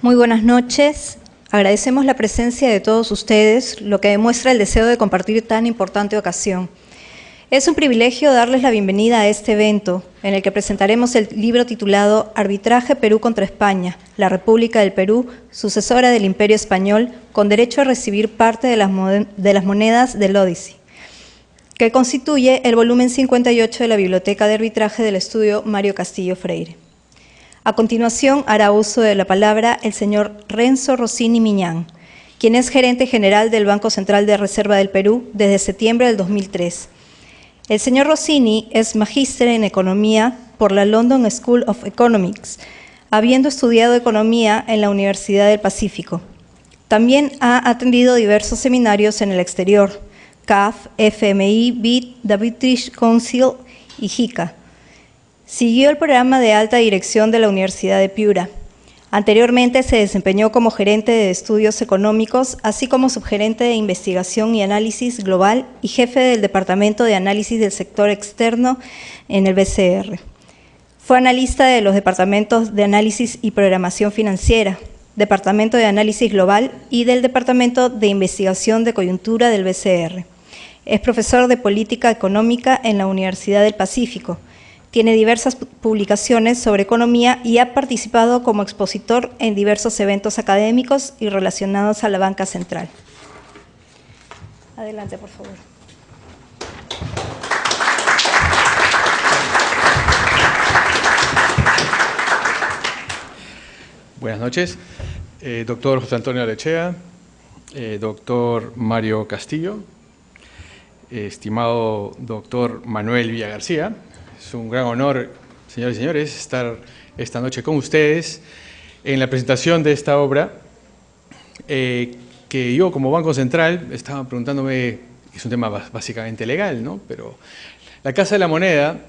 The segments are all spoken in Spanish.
Muy buenas noches. Agradecemos la presencia de todos ustedes, lo que demuestra el deseo de compartir tan importante ocasión. Es un privilegio darles la bienvenida a este evento, en el que presentaremos el libro titulado Arbitraje Perú contra España, la República del Perú, sucesora del Imperio Español, con derecho a recibir parte de las monedas del Odyssey, que constituye el volumen 58 de la Biblioteca de Arbitraje del Estudio Mario Castillo Freire. A continuación, hará uso de la palabra el señor Renzo Rossini Miñán, quien es gerente general del Banco Central de Reserva del Perú desde septiembre del 2003. El señor Rossini es magíster en Economía por la London School of Economics, habiendo estudiado Economía en la Universidad del Pacífico. También ha atendido diversos seminarios en el exterior, CAF, FMI, BID, The British Council y JICA. Siguió el programa de alta dirección de la Universidad de Piura. Anteriormente se desempeñó como gerente de estudios económicos, así como subgerente de investigación y análisis global y jefe del Departamento de Análisis del Sector Externo en el BCR. Fue analista de los departamentos de Análisis y Programación Financiera, Departamento de Análisis Global y del Departamento de Investigación de Coyuntura del BCR. Es profesor de Política Económica en la Universidad del Pacífico. Tiene diversas publicaciones sobre economía y ha participado como expositor en diversos eventos académicos y relacionados a la banca central. Adelante, por favor. Buenas noches, doctor José Antonio Arechea, doctor Mario Castillo, estimado doctor Manuel Villa García. Es un gran honor, señores y señores, estar esta noche con ustedes en la presentación de esta obra que yo, como Banco Central, estaba preguntándome, es un tema básicamente legal, ¿no? Pero la Casa de la Moneda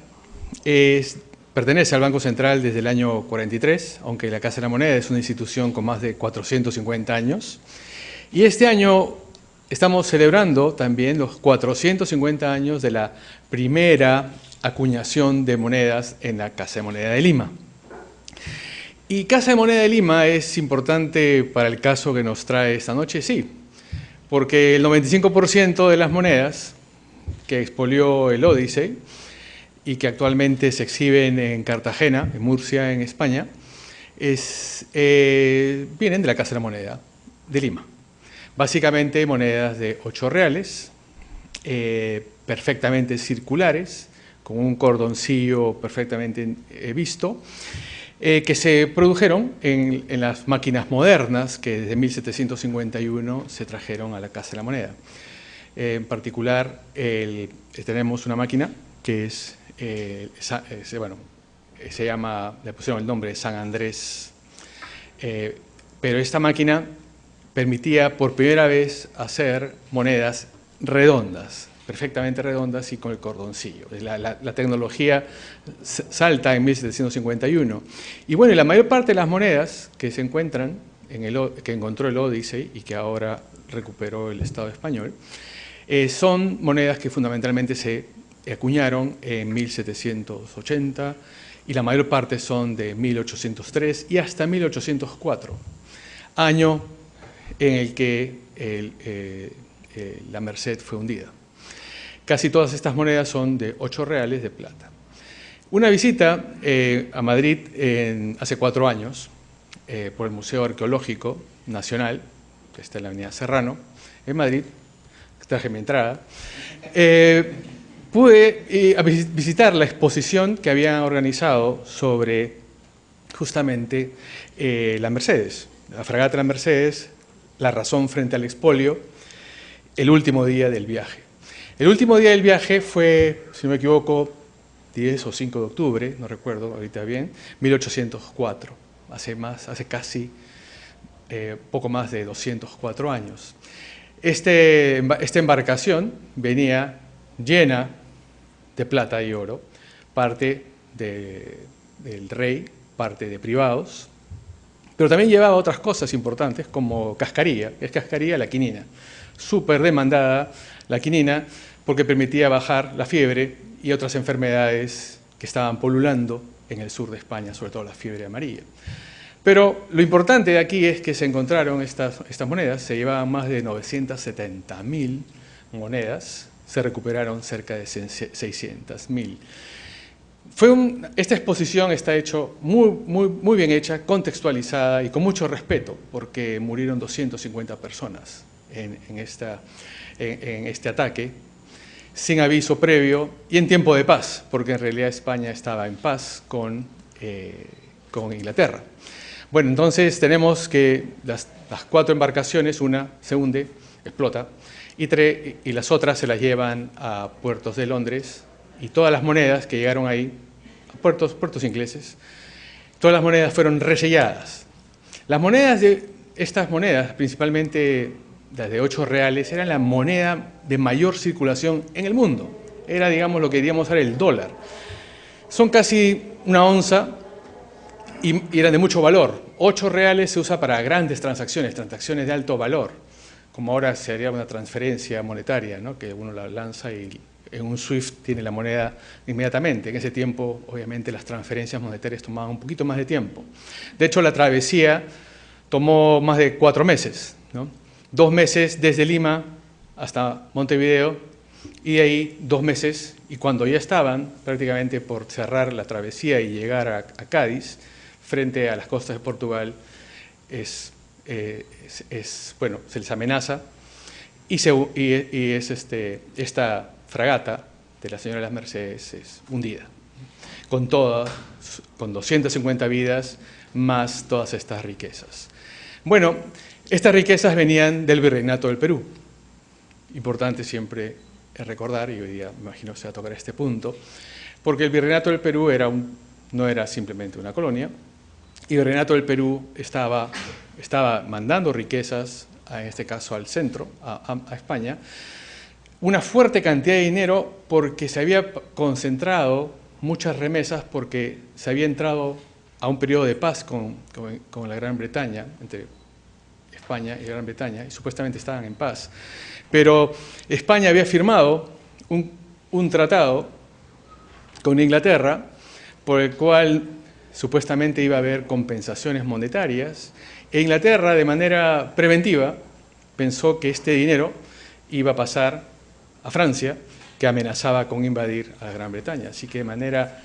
pertenece al Banco Central desde el año 43, aunque la Casa de la Moneda es una institución con más de 450 años. Y este año estamos celebrando también los 450 años de la primera acuñación de monedas en la Casa de Moneda de Lima. ¿Y Casa de Moneda de Lima es importante para el caso que nos trae esta noche? Sí, porque el 95% de las monedas que expolió el Odyssey y que actualmente se exhiben en Cartagena, en Murcia, en España, vienen de la Casa de la Moneda de Lima. Básicamente monedas de 8 reales, perfectamente circulares, con un cordoncillo perfectamente visto, que se produjeron en las máquinas modernas que desde 1751 se trajeron a la Casa de la Moneda. En particular, tenemos una máquina que se llama, le pusieron el nombre de San Andrés, pero esta máquina permitía por primera vez hacer monedas redondas, perfectamente redondas y con el cordoncillo. La tecnología salta en 1751. Y bueno, la mayor parte de las monedas que se encuentran, que encontró el Odyssey y que ahora recuperó el Estado español, son monedas que fundamentalmente se acuñaron en 1780 y la mayor parte son de 1803 y hasta 1804, año en el que la Merced fue hundida. Casi todas estas monedas son de 8 reales de plata. Una visita a Madrid hace 4 años por el Museo Arqueológico Nacional, que está en la Avenida Serrano, en Madrid, traje mi entrada, pude visitar la exposición que habían organizado sobre justamente la Mercedes, la fragata de la Mercedes, la razón frente al expolio, el último día del viaje. El último día del viaje fue, si no me equivoco, 10 o 5 de octubre, no recuerdo ahorita bien, 1804, hace casi poco más de 204 años. Esta embarcación venía llena de plata y oro, parte del rey, parte de privados, pero también llevaba otras cosas importantes como cascarilla, es cascarilla la quinina, súper demandada la quinina porque permitía bajar la fiebre y otras enfermedades que estaban polulando en el sur de España, sobre todo la fiebre amarilla. Pero lo importante de aquí es que se encontraron estas monedas, se llevaban más de 970.000 monedas, se recuperaron cerca de 600.000. Esta exposición está hecho muy bien hecha, contextualizada y con mucho respeto, porque murieron 250 personas en este ataque, sin aviso previo y en tiempo de paz, porque en realidad España estaba en paz con Inglaterra. Bueno, entonces tenemos que las 4 embarcaciones, una se hunde, explota, y las otras se las llevan a puertos de Londres, y todas las monedas que llegaron ahí, a puertos ingleses, todas las monedas fueron reselladas. Estas monedas, principalmente las de 8 reales, eran la moneda de mayor circulación en el mundo. Era, digamos, lo que diríamos ahora el dólar. Son casi una onza y eran de mucho valor. 8 reales se usa para grandes transacciones de alto valor, como ahora se haría una transferencia monetaria, ¿no? Que uno la lanza y en un SWIFT tiene la moneda inmediatamente. En ese tiempo, obviamente, las transferencias monetarias tomaban un poquito más de tiempo. De hecho, la travesía tomó más de 4 meses, ¿no? 2 meses desde Lima hasta Montevideo, y de ahí 2 meses, y cuando ya estaban prácticamente por cerrar la travesía y llegar a Cádiz, frente a las costas de Portugal, bueno, se les amenaza y esta fragata de la señora de las Mercedes es hundida, con 250 vidas más todas estas riquezas. Bueno, estas riquezas venían del Virreinato del Perú. Importante siempre recordar, y hoy día me imagino se va a tocar este punto, porque el Virreinato del Perú no era simplemente una colonia, y el Virreinato del Perú estaba mandando riquezas, en este caso al centro, a España, una fuerte cantidad de dinero porque se había concentrado muchas remesas, porque se había entrado a un periodo de paz con la Gran Bretaña, entre España y Gran Bretaña, y supuestamente estaban en paz. Pero España había firmado un tratado con Inglaterra por el cual supuestamente iba a haber compensaciones monetarias, e Inglaterra, de manera preventiva, pensó que este dinero iba a pasar a Francia, que amenazaba con invadir a Gran Bretaña. Así que de manera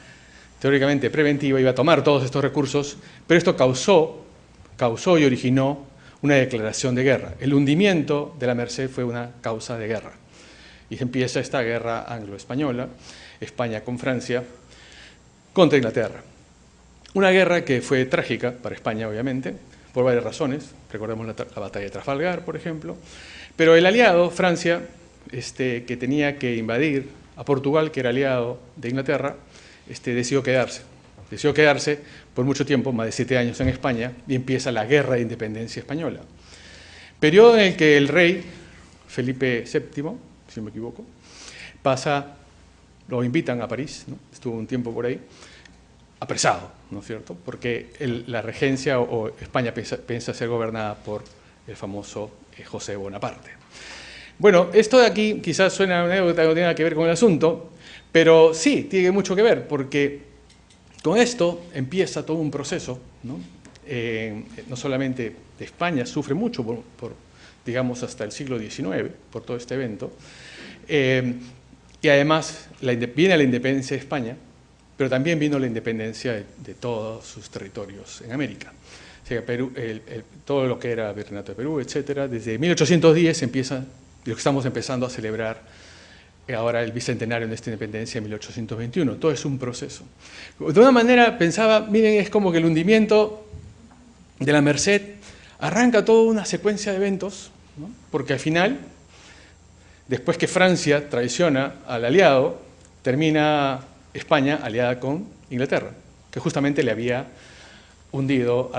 teóricamente preventiva iba a tomar todos estos recursos, pero esto causó y originó una declaración de guerra. El hundimiento de la Merced fue una causa de guerra. Y empieza esta guerra anglo-española, España con Francia, contra Inglaterra. Una guerra que fue trágica para España, obviamente, por varias razones. Recordemos la batalla de Trafalgar, por ejemplo. Pero el aliado, Francia, que tenía que invadir a Portugal, que era aliado de Inglaterra, decidió quedarse. Decidió quedarse por mucho tiempo, más de 7 años en España, y empieza la Guerra de Independencia Española. Periodo en el que el rey, Felipe VII, si no me equivoco, lo invitan a París, ¿no? Estuvo un tiempo por ahí, apresado, ¿no es cierto? Porque la regencia o España piensa ser gobernada por el famoso José Bonaparte. Bueno, esto de aquí quizás suena a una anécdota que no tiene nada que ver con el asunto, pero sí, tiene mucho que ver, porque con esto empieza todo un proceso, ¿no? No solamente España sufre mucho, digamos, hasta el siglo XIX, por todo este evento, y además viene la independencia de España, pero también vino la independencia de todos sus territorios en América. O sea, Perú, todo lo que era Virreinato de Perú, etcétera, desde 1810 empieza, lo que estamos empezando a celebrar ahora el bicentenario de esta independencia en 1821. Todo es un proceso. De una manera pensaba, miren, es como que el hundimiento de la Merced arranca toda una secuencia de eventos, ¿no? Porque al final, después que Francia traiciona al aliado, termina España aliada con Inglaterra, que justamente le había hundido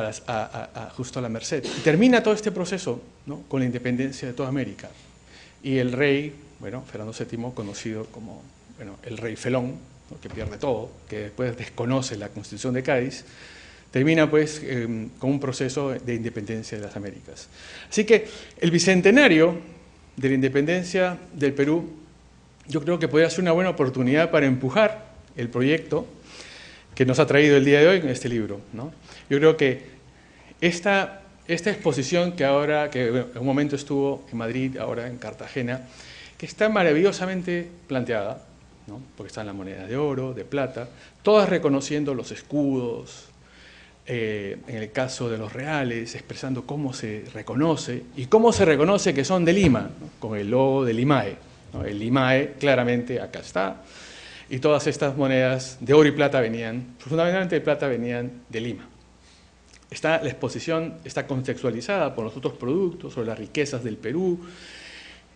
justo a la Merced. Y termina todo este proceso, ¿no? Con la independencia de toda América. Y el rey, bueno, Fernando VII, conocido como el rey felón, ¿no? Que pierde todo, que después desconoce la Constitución de Cádiz, termina pues con un proceso de independencia de las Américas. Así que el bicentenario de la independencia del Perú, yo creo que podría ser una buena oportunidad para empujar el proyecto que nos ha traído el día de hoy en este libro, ¿no? Yo creo que esta exposición que en un momento estuvo en Madrid, ahora en Cartagena, que está maravillosamente planteada, ¿no? Porque están las monedas de oro, de plata, todas reconociendo los escudos, en el caso de los reales, expresando cómo se reconoce y cómo se reconoce que son de Lima, ¿no? Con el logo del IMAE, ¿no? El IMAE claramente acá está, y todas estas monedas de oro y plata fundamentalmente de plata venían de Lima. La exposición está contextualizada por los otros productos, sobre las riquezas del Perú,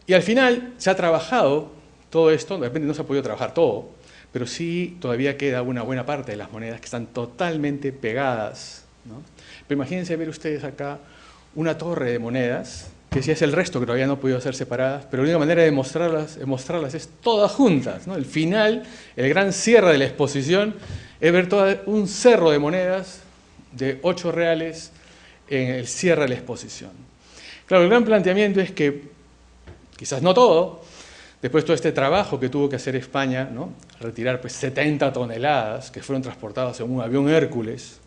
y al final se ha trabajado todo esto, de repente no se ha podido trabajar todo, pero sí todavía queda una buena parte de las monedas que están totalmente pegadas, ¿no? Pero imagínense ver ustedes acá una torre de monedas, que sí es el resto que todavía no ha podido ser separadas, pero la única manera de mostrarlas es todas juntas, ¿no? El final, el gran cierre de la exposición, es ver todo un cerro de monedas de 8 reales en el cierre de la exposición. Claro, el gran planteamiento es que, quizás no todo, después de todo este trabajo que tuvo que hacer España, ¿no? Retirar pues 70 toneladas que fueron transportadas en un avión Hércules,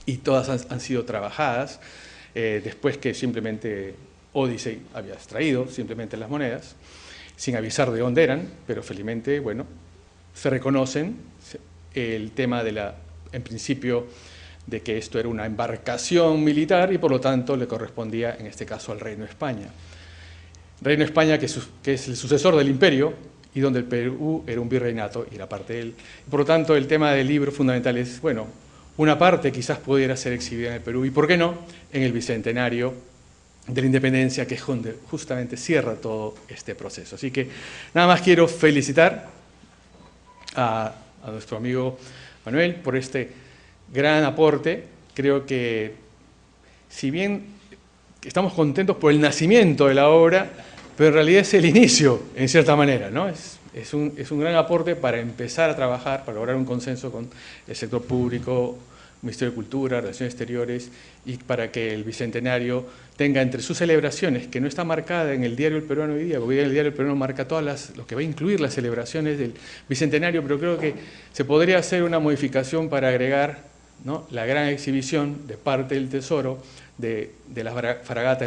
y todas han sido trabajadas, después que simplemente Odyssey había extraído simplemente las monedas, sin avisar de dónde eran, pero felizmente, bueno, se reconocen el tema en principio, de que esto era una embarcación militar y por lo tanto le correspondía en este caso al Reino de España. Reino de España que es el sucesor del imperio y donde el Perú era un virreinato y era parte de él. Por lo tanto, el tema del libro fundamental es, bueno, una parte quizás pudiera ser exhibida en el Perú y, ¿por qué no?, en el Bicentenario de la Independencia, que es donde justamente cierra todo este proceso. Así que nada más quiero felicitar a nuestro amigo Manuel por este gran aporte. Creo que, si bien estamos contentos por el nacimiento de la obra, pero en realidad es el inicio, en cierta manera, ¿no? Es un gran aporte para empezar a trabajar, para lograr un consenso con el sector público, Ministerio de Cultura, Relaciones Exteriores, y para que el Bicentenario tenga entre sus celebraciones, que no está marcada en el Diario El Peruano hoy día, porque hoy día el Diario El Peruano marca lo que va a incluir las celebraciones del Bicentenario, pero creo que se podría hacer una modificación para agregar, ¿no?, la gran exhibición de parte del Tesoro de la fragata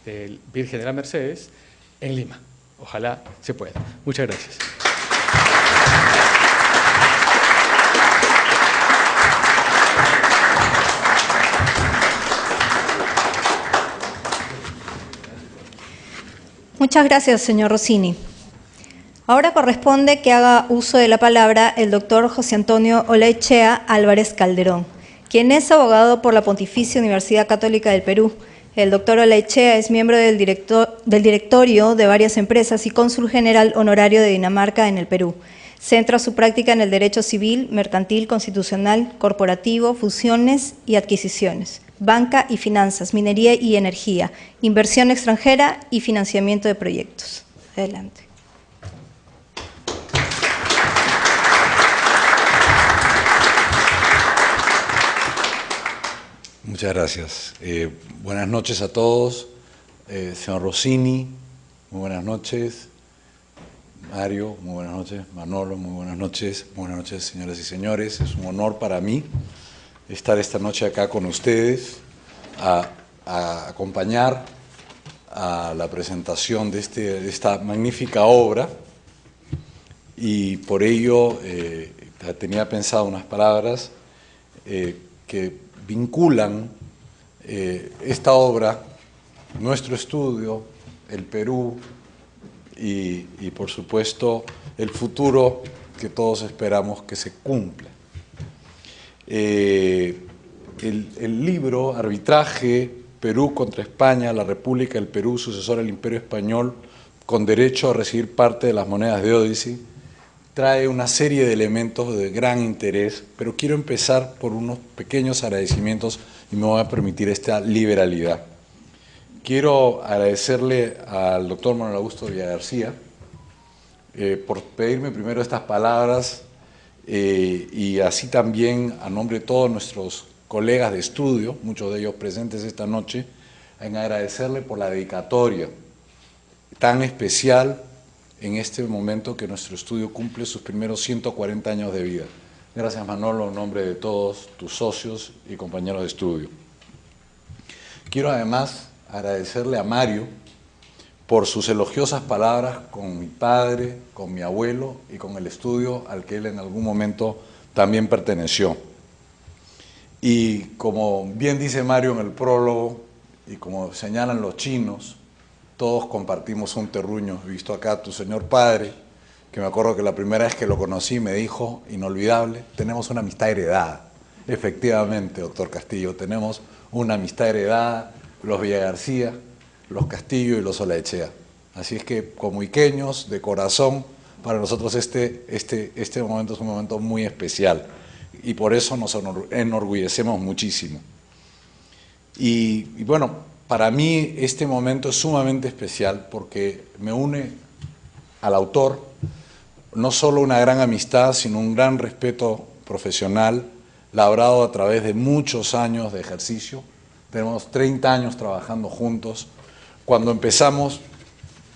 del Virgen de las Mercedes en Lima. Ojalá se pueda. Muchas gracias. Muchas gracias, señor Rossini. Ahora corresponde que haga uso de la palabra el doctor José Antonio Olaechea Álvarez Calderón, quien es abogado por la Pontificia Universidad Católica del Perú. El doctor Olaechea es miembro del directorio de varias empresas y cónsul general honorario de Dinamarca en el Perú. Centra su práctica en el derecho civil, mercantil, constitucional, corporativo, fusiones y adquisiciones, banca y finanzas, minería y energía, inversión extranjera y financiamiento de proyectos. Adelante. Muchas gracias. Buenas noches a todos. Señor Rossini, muy buenas noches. Mario, muy buenas noches. Manolo, muy buenas noches. Buenas noches, señoras y señores. Es un honor para mí estar esta noche acá con ustedes, a acompañar a la presentación de esta magnífica obra, y por ello tenía pensado unas palabras que vinculan esta obra, nuestro estudio, el Perú y por supuesto el futuro que todos esperamos que se cumpla. El libro Arbitraje, Perú contra España, la República del Perú, sucesora del Imperio Español, con derecho a recibir parte de las monedas de Odyssey, trae una serie de elementos de gran interés, pero quiero empezar por unos pequeños agradecimientos y me voy a permitir esta liberalidad. Quiero agradecerle al doctor Manuel Augusto Villagarcía por pedirme primero estas palabras y así también a nombre de todos nuestros colegas de estudio, muchos de ellos presentes esta noche, en agradecerle por la dedicatoria tan especial en este momento que nuestro estudio cumple sus primeros 140 años de vida. Gracias, Manolo, en nombre de todos tus socios y compañeros de estudio. quiero además agradecerle a Mario por sus elogiosas palabras con mi padre, con mi abuelo y con el estudio al que él en algún momento también perteneció. Y como bien dice Mario en el prólogo, y como señalan los chinos, todos compartimos un terruño. He visto acá a tu señor padre, que me acuerdo que la primera vez que lo conocí me dijo, inolvidable, tenemos una amistad heredada. Efectivamente, doctor Castillo, tenemos una amistad heredada, los Villagarcía, los Castillo y los Olaechea. Así es que, como iqueños, de corazón, para nosotros este momento es un momento muy especial y por eso nos enorgullecemos muchísimo. Y bueno, para mí este momento es sumamente especial porque me une al autor no solo una gran amistad, sino un gran respeto profesional, labrado a través de muchos años de ejercicio. Tenemos 30 años trabajando juntos. Cuando empezamos,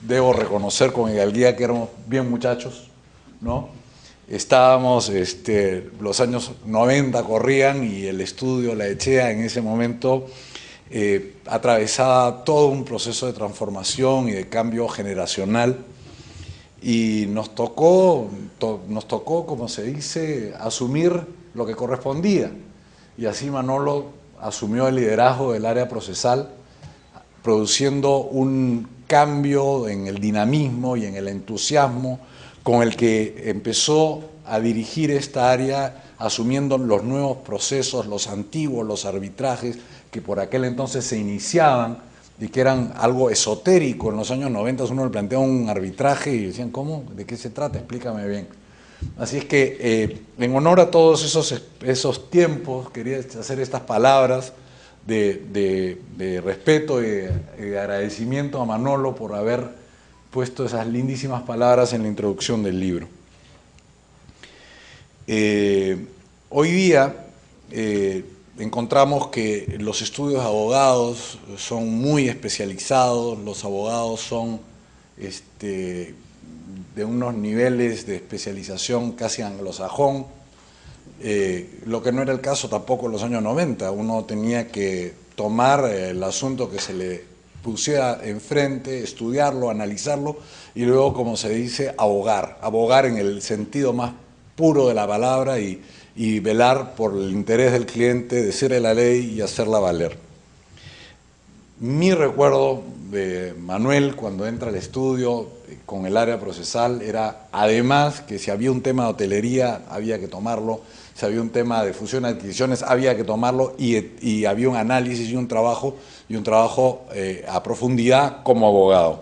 debo reconocer con hidalguía que éramos bien muchachos, ¿no? Estábamos, los años 90 corrían y el estudio Olaechea en ese momento atravesaba todo un proceso de transformación y de cambio generacional y nos tocó, como se dice, asumir lo que correspondía. Y así Manolo asumió el liderazgo del área procesal, produciendo un cambio en el dinamismo y en el entusiasmo con el que empezó a dirigir esta área, asumiendo los nuevos procesos, los antiguos, los arbitrajes que por aquel entonces se iniciaban y que eran algo esotérico. En los años 90 uno le planteaba un arbitraje y decían, ¿cómo? ¿De qué se trata? Explícame bien. Así es que en honor a todos esos tiempos quería hacer estas palabras de respeto y de agradecimiento a Manolo por haber puesto esas lindísimas palabras en la introducción del libro. Hoy día encontramos que los estudios de abogados son muy especializados, los abogados son de unos niveles de especialización casi anglosajón, lo que no era el caso tampoco en los años 90. Uno tenía que tomar el asunto que se le pusiera enfrente, estudiarlo, analizarlo y luego, como se dice, abogar en el sentido más puro de la palabra y velar por el interés del cliente, decirle la ley y hacerla valer. Mi recuerdo de Manuel cuando entra al estudio con el área procesal era, además, que si había un tema de hotelería había que tomarlo, si había un tema de fusión y adquisiciones había que tomarlo y había un análisis y un trabajo a profundidad como abogado.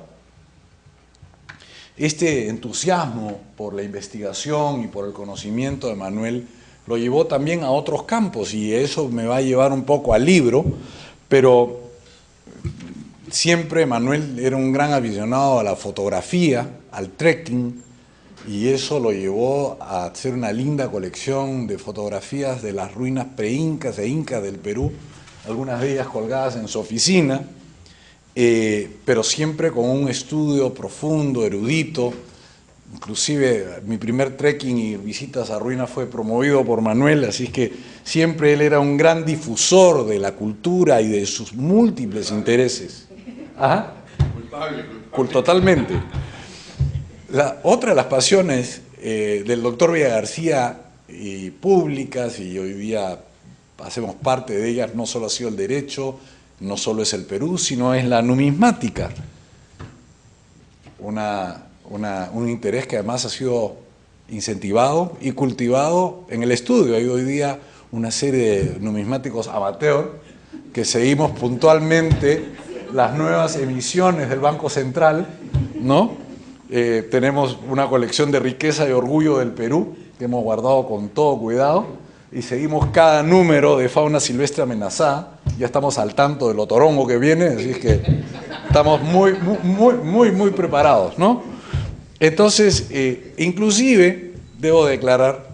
Este entusiasmo por la investigación y por el conocimiento de Manuel lo llevó también a otros campos y eso me va a llevar un poco al libro, pero siempre Manuel era un gran aficionado a la fotografía, al trekking, y eso lo llevó a hacer una linda colección de fotografías de las ruinas pre-incas e incas del Perú, algunas de ellas colgadas en su oficina, pero siempre con un estudio profundo, erudito. Inclusive mi primer trekking y visitas a ruinas fue promovido por Manuel, así que siempre él era un gran difusor de la cultura y de sus múltiples intereses. ¿Ajá? Culpable. Totalmente. Otra de las pasiones del doctor Villagarcía y públicas, y hoy día hacemos parte de ellas, no solo ha sido el derecho, no solo es el Perú, sino es la numismática. Un interés que además ha sido incentivado y cultivado en el estudio. Hay hoy día una serie de numismáticos amateur que seguimos puntualmente las nuevas emisiones del Banco Central, ¿no? Tenemos una colección de riqueza y orgullo del Perú que hemos guardado con todo cuidado y seguimos cada número de fauna silvestre amenazada. Ya estamos al tanto del otorongo que viene, así es que estamos muy preparados, ¿no? Entonces, inclusive debo declarar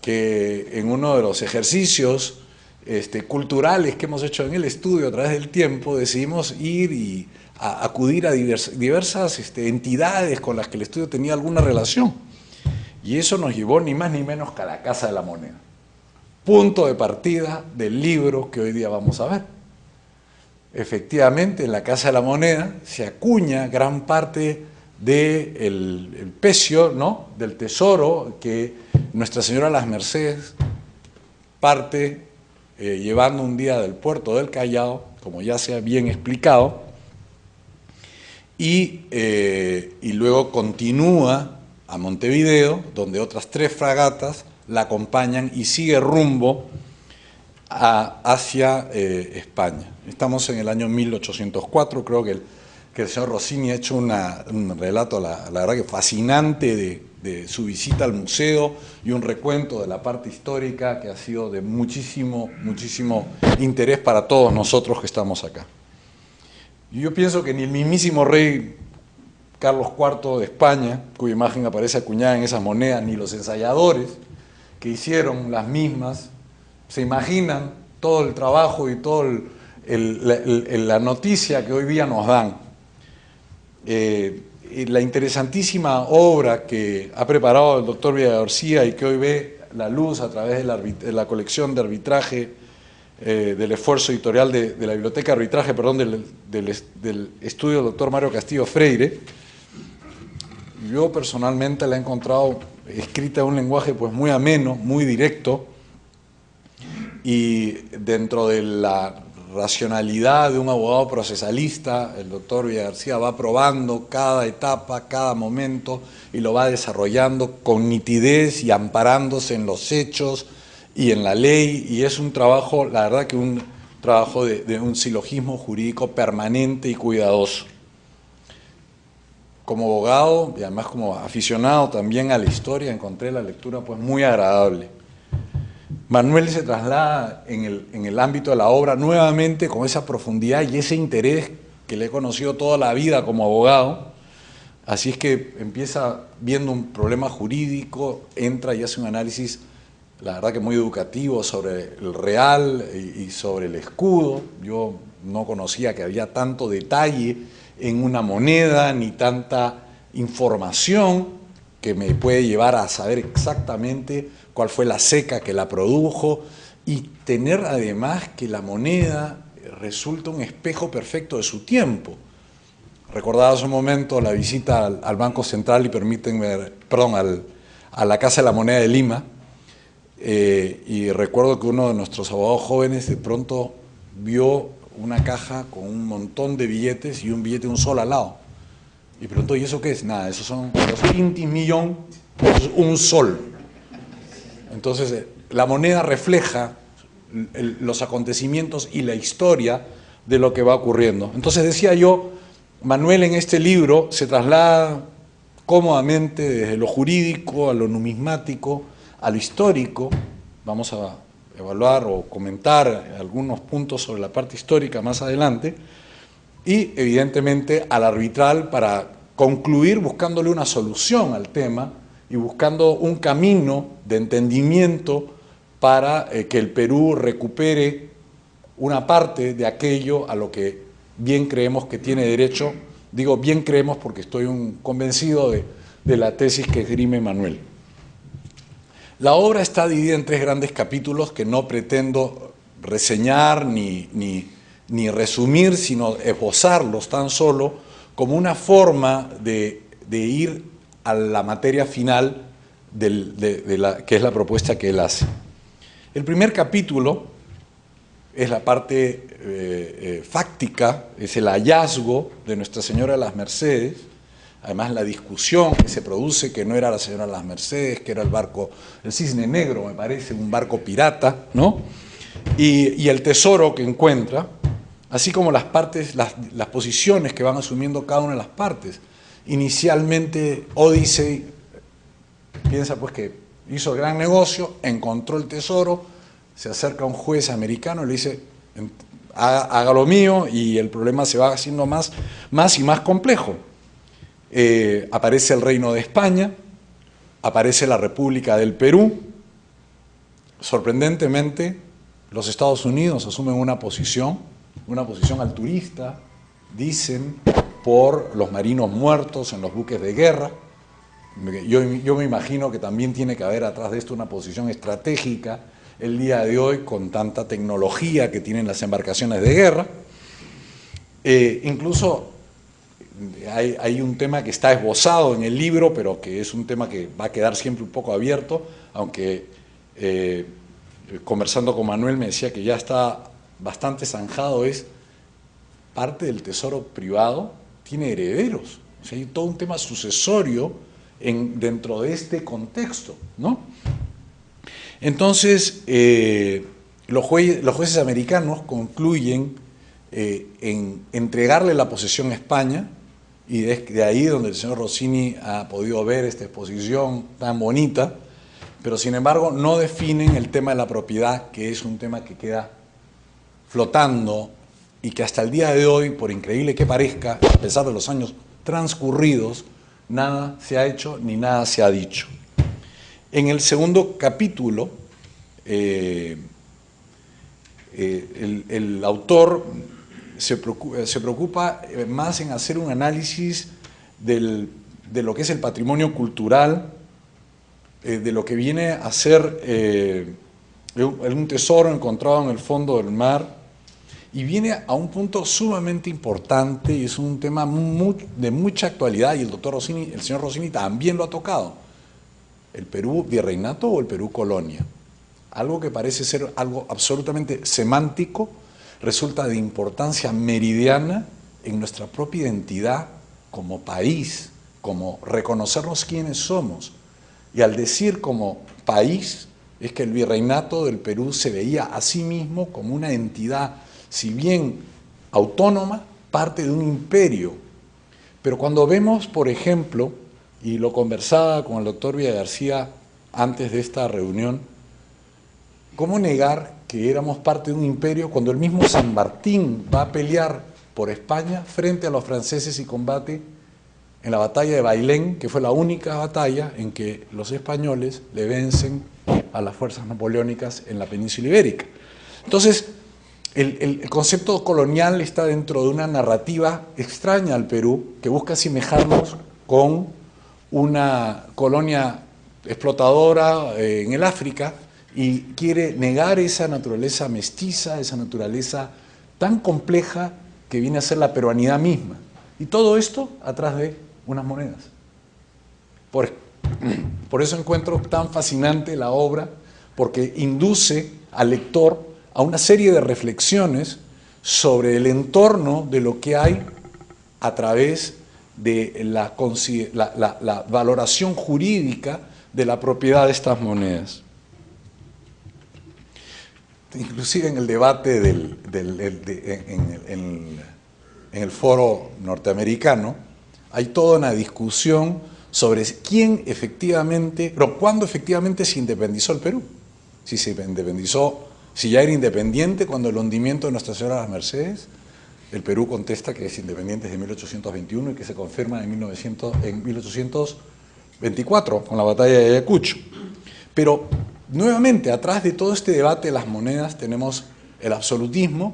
que en uno de los ejercicios culturales que hemos hecho en el estudio a través del tiempo, decidimos ir y acudir a diversas entidades con las que el estudio tenía alguna relación. Y eso nos llevó ni más ni menos que a la Casa de la Moneda. Punto de partida del libro que hoy día vamos a ver. efectivamente en la Casa de la Moneda se acuña gran parte del pecio, ¿no?, del tesoro que Nuestra Señora de las Mercedes parte llevando un día del puerto del Callao, como ya se ha bien explicado, y luego continúa a Montevideo, donde otras 3 fragatas la acompañan y sigue rumbo hacia España. Estamos en el año 1804, creo que el señor Rossini ha hecho un relato, la verdad que fascinante, de su visita al museo y un recuento de la parte histórica que ha sido de muchísimo interés para todos nosotros que estamos acá. Y yo pienso que ni el mismísimo rey Carlos IV de España, cuya imagen aparece acuñada en esas monedas, ni los ensayadores que hicieron las mismas, se imaginan todo el trabajo y toda la noticia que hoy día nos dan. La interesantísima obra que ha preparado el doctor Villagarcía y que hoy ve la luz a través de la colección de arbitraje, del esfuerzo editorial de la Biblioteca de Arbitraje, perdón, del estudio del doctor Mario Castillo Freire, yo personalmente la he encontrado escrita en un lenguaje pues muy ameno, muy directo, y dentro de la racionalidad de un abogado procesalista, el doctor Villagarcía va probando cada etapa, cada momento, y lo va desarrollando con nitidez y amparándose en los hechos y en la ley, y es un trabajo, la verdad que un trabajo de un silogismo jurídico permanente y cuidadoso. Como abogado y además como aficionado también a la historia, encontré la lectura pues muy agradable. Manuel se traslada en el ámbito de la obra nuevamente con esa profundidad y ese interés que le he conocido toda la vida como abogado. Así es que empieza viendo un problema jurídico, entra y hace un análisis, la verdad que muy educativo, sobre el real y sobre el escudo. Yo no conocía que había tanto detalle en una moneda, ni tanta información que me puede llevar a saber exactamente cuál fue la ceca que la produjo, y tener además que la moneda resulta un espejo perfecto de su tiempo. Recordaba hace un momento la visita al Banco Central y a la Casa de la Moneda de Lima, y recuerdo que uno de nuestros abogados jóvenes de pronto vio una caja con un montón de billetes y un billete un sol al lado. Y preguntó, ¿y eso qué es? Nada, esos son los quintis millón, un sol. Entonces, la moneda refleja los acontecimientos y la historia de lo que va ocurriendo. Entonces, decía yo, Manuel en este libro se traslada cómodamente desde lo jurídico a lo numismático, a lo histórico. Vamos a evaluar o comentar algunos puntos sobre la parte histórica más adelante, y evidentemente al arbitral, para concluir buscándole una solución al tema y buscando un camino de entendimiento para que el Perú recupere una parte de aquello a lo que bien creemos que tiene derecho. Digo bien creemos porque estoy convencido de la tesis que esgrime Manuel. La obra está dividida en 3 grandes capítulos que no pretendo reseñar ni resumir, sino esbozarlos tan solo como una forma de ir a la materia final que es la propuesta que él hace. El primer capítulo es la parte fáctica, es el hallazgo de Nuestra Señora de las Mercedes, además la discusión que se produce, que no era la Señora de las Mercedes, que era el Cisne Negro, me parece, un barco pirata, ¿no? Y el tesoro que encuentra, así como las posiciones que van asumiendo cada una de las partes. Inicialmente Odyssey piensa pues que hizo el gran negocio, encontró el tesoro, se acerca a un juez americano y le dice, haga lo mío, y el problema se va haciendo más y más complejo. Aparece el Reino de España, aparece la República del Perú. Sorprendentemente, los Estados Unidos asumen una posición alturista, dicen, por los marinos muertos en los buques de guerra. Yo me imagino que también tiene que haber atrás de esto una posición estratégica el día de hoy con tanta tecnología que tienen las embarcaciones de guerra. Incluso hay un tema que está esbozado en el libro, pero que es un tema que va a quedar siempre un poco abierto, aunque conversando con Manuel me decía que ya está bastante zanjado, es parte del tesoro privado tiene herederos. O sea, hay todo un tema sucesorio dentro de este contexto, ¿no? Entonces, los jueces americanos concluyen en entregarle la posesión a España, y de ahí donde el señor Rossini ha podido ver esta exposición tan bonita, pero sin embargo no definen el tema de la propiedad, que es un tema que queda flotando y que hasta el día de hoy, por increíble que parezca, a pesar de los años transcurridos, nada se ha hecho ni nada se ha dicho. En el segundo capítulo, el autor se preocupa más en hacer un análisis de lo que es el patrimonio cultural, de lo que viene a ser un tesoro encontrado en el fondo del mar, y viene a un punto sumamente importante, y es un tema de mucha actualidad, y el señor Rossini también lo ha tocado: ¿el Perú virreinato o el Perú colonia? Algo que parece ser algo absolutamente semántico, resulta de importancia meridiana en nuestra propia identidad como país, como reconocernos quiénes somos. Y al decir como país, es que el virreinato del Perú se veía a sí mismo como una entidad, si bien autónoma, parte de un imperio. Pero cuando vemos, por ejemplo, y lo conversaba con el doctor Villagarcía antes de esta reunión, ¿cómo negar que éramos parte de un imperio cuando el mismo San Martín va a pelear por España frente a los franceses y combate en la batalla de Bailén, que fue la única batalla en que los españoles le vencen a las fuerzas napoleónicas en la península ibérica? Entonces, el concepto colonial está dentro de una narrativa extraña al Perú, que busca asemejarnos con una colonia explotadora en el África, y quiere negar esa naturaleza mestiza, esa naturaleza tan compleja que viene a ser la peruanidad misma. Y todo esto atrás de unas monedas. Por eso encuentro tan fascinante la obra, porque induce al lector a una serie de reflexiones sobre el entorno de lo que hay a través de la valoración jurídica de la propiedad de estas monedas. Inclusive en el debate en el foro norteamericano, hay toda una discusión sobre quién efectivamente, pero cuándo efectivamente se independizó el Perú. Si se independizó, si ya era independiente cuando el hundimiento de Nuestra Señora de las Mercedes. El Perú contesta que es independiente desde 1821 y que se confirma en 1824 con la batalla de Ayacucho. Pero nuevamente, atrás de todo este debate de las monedas tenemos el absolutismo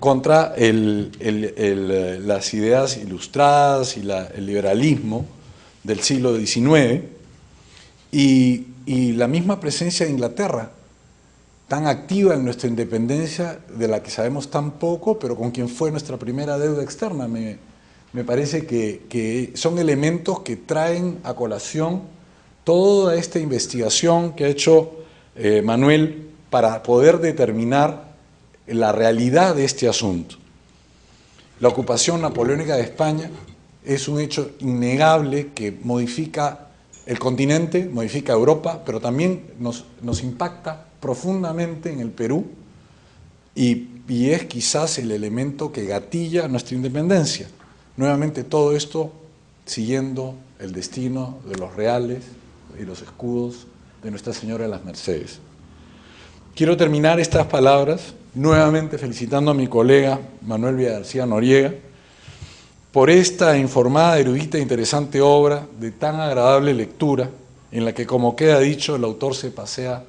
contra las ideas ilustradas y el liberalismo del siglo XIX, y la misma presencia de Inglaterra, tan activa en nuestra independencia, de la que sabemos tan poco, pero con quien fue nuestra primera deuda externa. Me parece que son elementos que traen a colación toda esta investigación que ha hecho Manuel para poder determinar la realidad de este asunto. La ocupación napoleónica de España es un hecho innegable que modifica el continente, modifica Europa, pero también nos impacta profundamente en el Perú, y es quizás el elemento que gatilla nuestra independencia. Nuevamente todo esto siguiendo el destino de los reales y los escudos de Nuestra Señora de las Mercedes. Quiero terminar estas palabras nuevamente felicitando a mi colega Manuel Villagarcía Noriega por esta informada, erudita e interesante obra de tan agradable lectura, en la que, como queda dicho, el autor se pasea,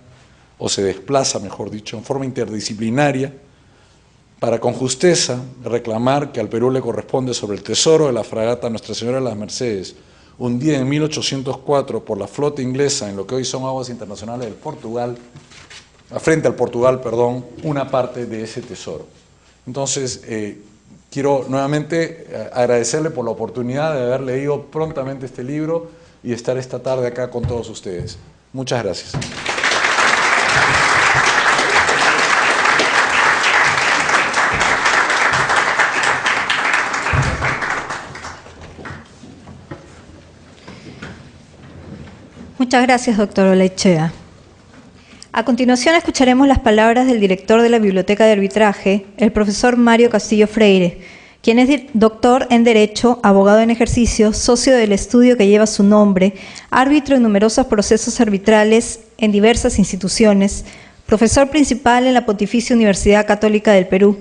o se desplaza, mejor dicho, en forma interdisciplinaria, para con justeza reclamar que al Perú le corresponde sobre el tesoro de la fragata Nuestra Señora de las Mercedes, hundida en 1804 por la flota inglesa en lo que hoy son aguas internacionales del Portugal, frente al Portugal, perdón, una parte de ese tesoro. Entonces, quiero nuevamente agradecerle por la oportunidad de haber leído prontamente este libro y estar esta tarde acá con todos ustedes. Muchas gracias. Muchas gracias, doctor Olaechea. A continuación escucharemos las palabras del director de la Biblioteca de Arbitraje, el profesor Mario Castillo Freire, quien es doctor en Derecho, abogado en ejercicio, socio del estudio que lleva su nombre, árbitro en numerosos procesos arbitrales en diversas instituciones, profesor principal en la Pontificia Universidad Católica del Perú,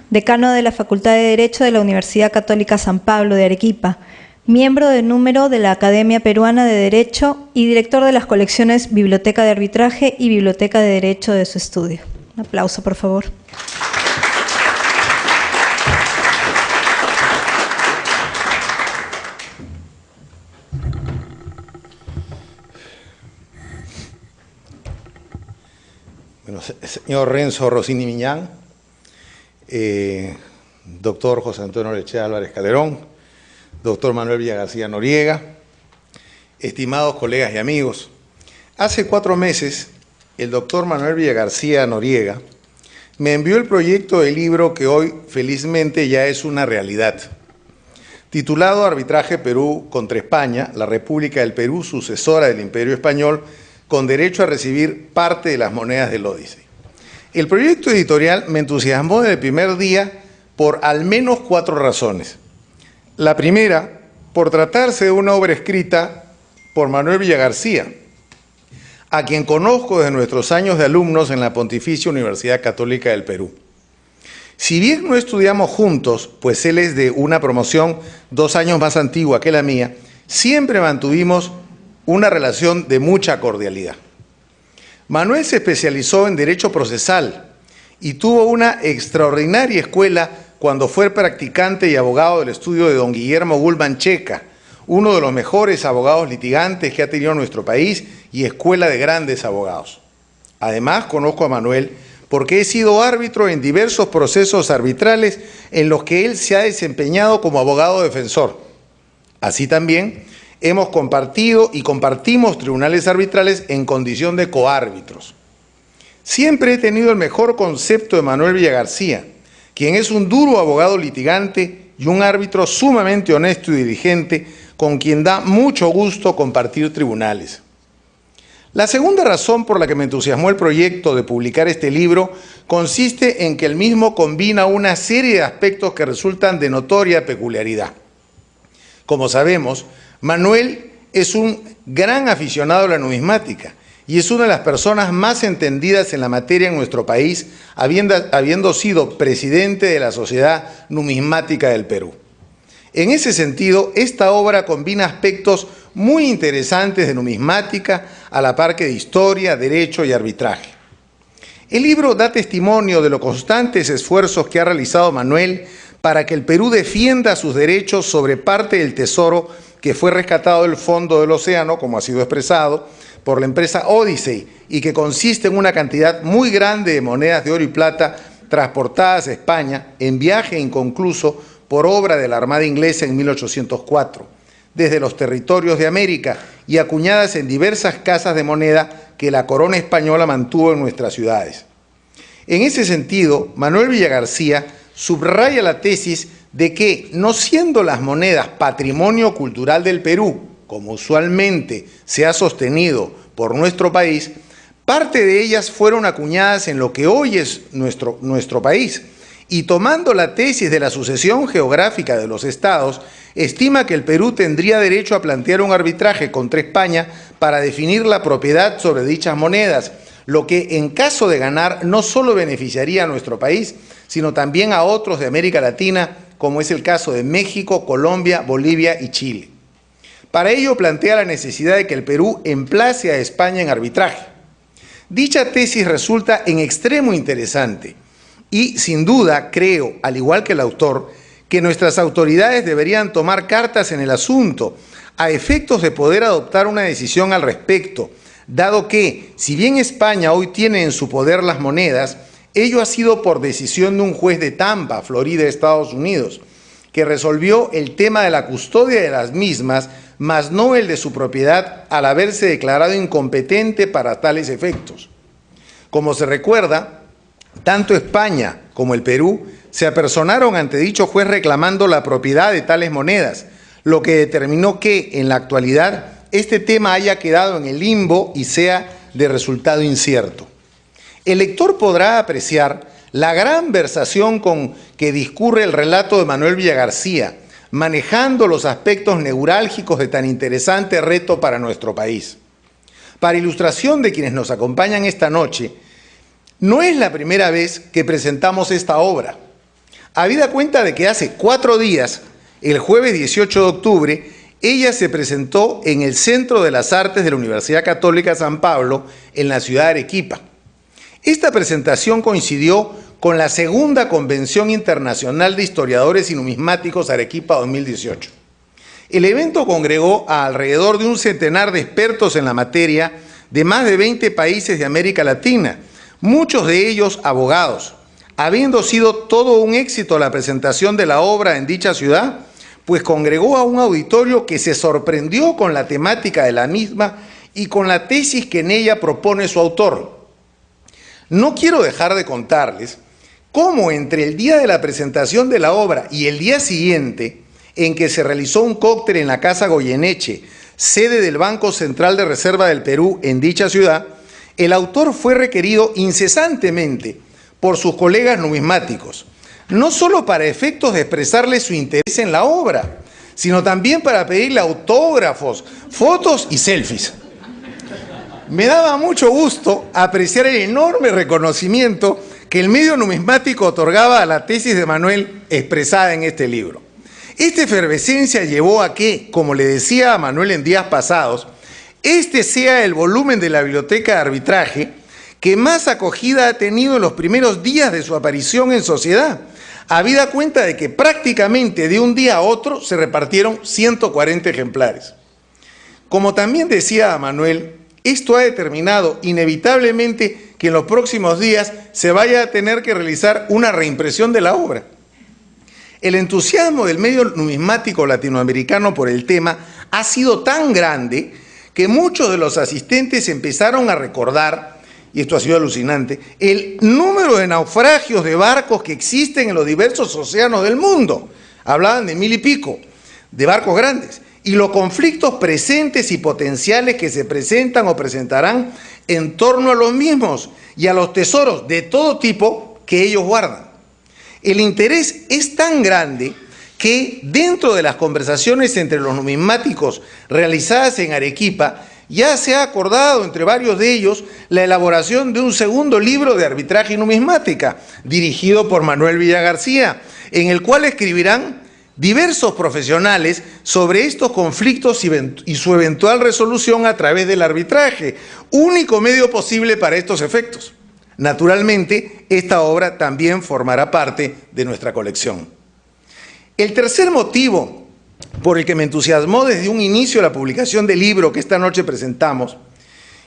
decano de la Facultad de Derecho de la Universidad Católica San Pablo de Arequipa, miembro de número de la Academia Peruana de Derecho y director de las colecciones Biblioteca de Arbitraje y Biblioteca de Derecho de su estudio. Un aplauso, por favor. Bueno, señor Renzo Rossini Miñán, doctor José Antonio Olaechea Álvarez Calderón, doctor Manuel Villagarcía Noriega, estimados colegas y amigos, hace 4 meses el doctor Manuel Villagarcía Noriega me envió el proyecto de libro que hoy felizmente ya es una realidad, titulado Arbitraje Perú contra España, la República del Perú, sucesora del Imperio Español, con derecho a recibir parte de las monedas del Ódice. El proyecto editorial me entusiasmó desde el primer día por al menos 4 razones. La primera, por tratarse de una obra escrita por Manuel Villagarcía, a quien conozco desde nuestros años de alumnos en la Pontificia Universidad Católica del Perú. Si bien no estudiamos juntos, pues él es de una promoción 2 años más antigua que la mía, siempre mantuvimos una relación de mucha cordialidad. Manuel se especializó en Derecho Procesal y tuvo una extraordinaria escuela cuando fue practicante y abogado del estudio de don Guillermo Gulman Checa, uno de los mejores abogados litigantes que ha tenido nuestro país y escuela de grandes abogados. Además, conozco a Manuel porque he sido árbitro en diversos procesos arbitrales en los que él se ha desempeñado como abogado defensor. Así también, hemos compartido y compartimos tribunales arbitrales en condición de coárbitros. Siempre he tenido el mejor concepto de Manuel Villagarcía, quien es un duro abogado litigante y un árbitro sumamente honesto y diligente, con quien da mucho gusto compartir tribunales. La segunda razón por la que me entusiasmó el proyecto de publicar este libro consiste en que el mismo combina una serie de aspectos que resultan de notoria peculiaridad. Como sabemos, Manuel es un gran aficionado a la numismática y es una de las personas más entendidas en la materia en nuestro país, habiendo sido presidente de la Sociedad Numismática del Perú. En ese sentido, esta obra combina aspectos muy interesantes de numismática a la par que de historia, derecho y arbitraje. El libro da testimonio de los constantes esfuerzos que ha realizado Manuel para que el Perú defienda sus derechos sobre parte del tesoro que fue rescatado del fondo del océano, como ha sido expresado, por la empresa Odyssey, y que consiste en una cantidad muy grande de monedas de oro y plata transportadas a España en viaje inconcluso por obra de la Armada inglesa en 1804, desde los territorios de América y acuñadas en diversas casas de moneda que la corona española mantuvo en nuestras ciudades. En ese sentido, Manuel Villagarcía subraya la tesis de que, no siendo las monedas patrimonio cultural del Perú, como usualmente se ha sostenido por nuestro país, parte de ellas fueron acuñadas en lo que hoy es nuestro país, y tomando la tesis de la sucesión geográfica de los estados, estima que el Perú tendría derecho a plantear un arbitraje contra España para definir la propiedad sobre dichas monedas, lo que en caso de ganar no solo beneficiaría a nuestro país, sino también a otros de América Latina, como es el caso de México, Colombia, Bolivia y Chile. Para ello plantea la necesidad de que el Perú emplace a España en arbitraje. Dicha tesis resulta en extremo interesante y, sin duda, creo, al igual que el autor, que nuestras autoridades deberían tomar cartas en el asunto a efectos de poder adoptar una decisión al respecto, dado que, si bien España hoy tiene en su poder las monedas, Ello ha sido por decisión de un juez de Tampa, Florida, Estados Unidos, que resolvió el tema de la custodia de las mismas, mas no el de su propiedad, al haberse declarado incompetente para tales efectos. Como se recuerda, tanto España como el Perú se apersonaron ante dicho juez reclamando la propiedad de tales monedas, lo que determinó que, en la actualidad, este tema haya quedado en el limbo y sea de resultado incierto. El lector podrá apreciar la gran versación con que discurre el relato de Manuel Villagarcía, manejando los aspectos neurálgicos de tan interesante reto para nuestro país. Para ilustración de quienes nos acompañan esta noche, no es la primera vez que presentamos esta obra. Habida cuenta de que hace 4 días, el jueves 18 de octubre, ella se presentó en el Centro de las Artes de la Universidad Católica San Pablo, en la ciudad de Arequipa. Esta presentación coincidió con la segunda Convención Internacional de Historiadores y Numismáticos Arequipa 2018. El evento congregó a alrededor de un centenar de expertos en la materia de más de 20 países de América Latina, muchos de ellos abogados. Habiendo sido todo un éxito la presentación de la obra en dicha ciudad, pues congregó a un auditorio que se sorprendió con la temática de la misma y con la tesis que en ella propone su autor. No quiero dejar de contarles cómo entre el día de la presentación de la obra y el día siguiente, en que se realizó un cóctel en la Casa Goyeneche, sede del Banco Central de Reserva del Perú en dicha ciudad, el autor fue requerido incesantemente por sus colegas numismáticos, no solo para efectos de expresarle su interés en la obra, sino también para pedirle autógrafos, fotos y selfies. Me daba mucho gusto apreciar el enorme reconocimiento que el medio numismático otorgaba a la tesis de Manuel expresada en este libro. Esta efervescencia llevó a que, como le decía a Manuel en días pasados, este sea el volumen de la Biblioteca de Arbitraje que más acogida ha tenido en los primeros días de su aparición en sociedad, habida cuenta de que prácticamente de un día a otro se repartieron 140 ejemplares. Como también decía Manuel, esto ha determinado inevitablemente que en los próximos días se vaya a tener que realizar una reimpresión de la obra. El entusiasmo del medio numismático latinoamericano por el tema ha sido tan grande que muchos de los asistentes empezaron a recordar, y esto ha sido alucinante, el número de naufragios de barcos que existen en los diversos océanos del mundo. Hablaban de 1000 y pico, de barcos grandes, y los conflictos presentes y potenciales que se presentan o presentarán en torno a los mismos y a los tesoros de todo tipo que ellos guardan. El interés es tan grande que dentro de las conversaciones entre los numismáticos realizadas en Arequipa, ya se ha acordado entre varios de ellos la elaboración de un segundo libro de arbitraje y numismática, dirigido por Manuel Villagarcía, en el cual escribirán diversos profesionales sobre estos conflictos y su eventual resolución a través del arbitraje, único medio posible para estos efectos. Naturalmente, esta obra también formará parte de nuestra colección. El tercer motivo por el que me entusiasmó desde un inicio la publicación del libro que esta noche presentamos,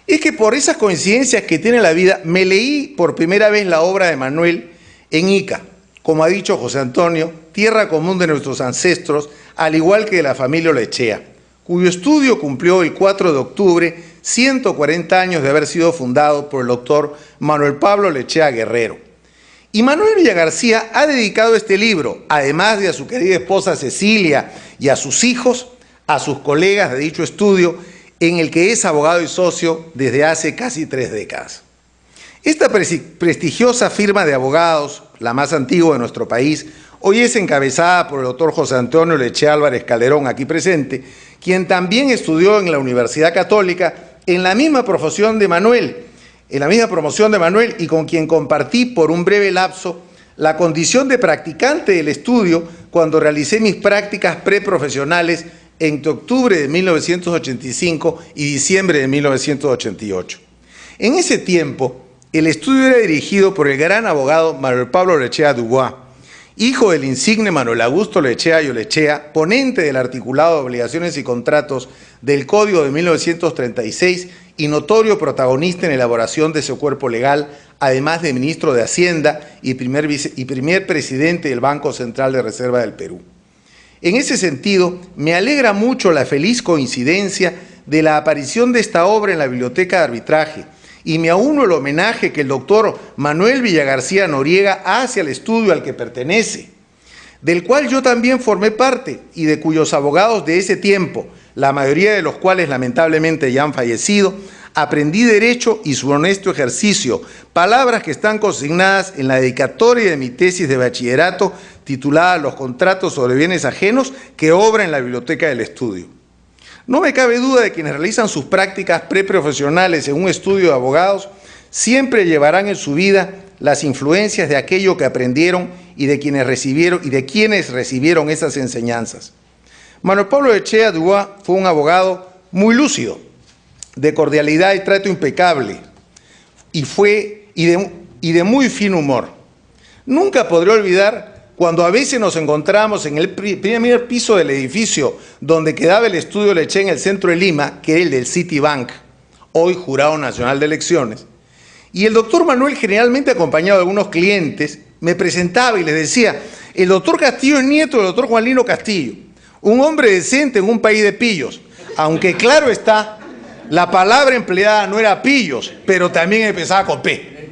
es que por esas coincidencias que tiene la vida, me leí por primera vez la obra de Manuel en Ica, como ha dicho José Antonio, tierra común de nuestros ancestros, al igual que de la familia Olechea, cuyo estudio cumplió el 4 de octubre 140 años de haber sido fundado por el doctor Manuel Pablo Olechea Guerrero. Y Manuel Villagarcía ha dedicado este libro, además de a su querida esposa Cecilia y a sus hijos, a sus colegas de dicho estudio, en el que es abogado y socio desde hace casi 3 décadas. Esta prestigiosa firma de abogados, la más antigua de nuestro país, hoy es encabezada por el doctor José Antonio Olechea Álvarez Calderón, aquí presente, quien también estudió en la Universidad Católica en la misma promoción de Manuel, y con quien compartí por un breve lapso la condición de practicante del estudio cuando realicé mis prácticas preprofesionales entre octubre de 1985 y diciembre de 1988. En ese tiempo, el estudio era dirigido por el gran abogado Manuel Pablo Olechea Dubois, hijo del insigne Manuel Augusto Olechea y Olechea, ponente del articulado de obligaciones y contratos del Código de 1936 y notorio protagonista en la elaboración de ese cuerpo legal, además de ministro de Hacienda y primer presidente del Banco Central de Reserva del Perú. En ese sentido, me alegra mucho la feliz coincidencia de la aparición de esta obra en la Biblioteca de Arbitraje, y me auno el homenaje que el doctor Manuel Villagarcía Noriega hace al estudio al que pertenece, del cual yo también formé parte y de cuyos abogados de ese tiempo, la mayoría de los cuales lamentablemente ya han fallecido, aprendí derecho y su honesto ejercicio, palabras que están consignadas en la dedicatoria de mi tesis de bachillerato titulada Los contratos sobre bienes ajenos, que obra en la Biblioteca del Estudio. No me cabe duda de que quienes realizan sus prácticas preprofesionales en un estudio de abogados siempre llevarán en su vida las influencias de aquello que aprendieron y de quienes recibieron esas enseñanzas. Manuel Pablo Echea Dubois fue un abogado muy lúcido, de cordialidad y trato impecable, y de muy fino humor. Nunca podré olvidar cuando a veces nos encontramos en el primer piso del edificio donde quedaba el estudio Leche en el centro de Lima, que era el del Citibank, hoy Jurado Nacional de Elecciones, y el doctor Manuel, generalmente acompañado de algunos clientes, me presentaba y les decía: el doctor Castillo es nieto del doctor Juan Lino Castillo, un hombre decente en un país de pillos, aunque claro está, la palabra empleada no era pillos, pero también empezaba con P.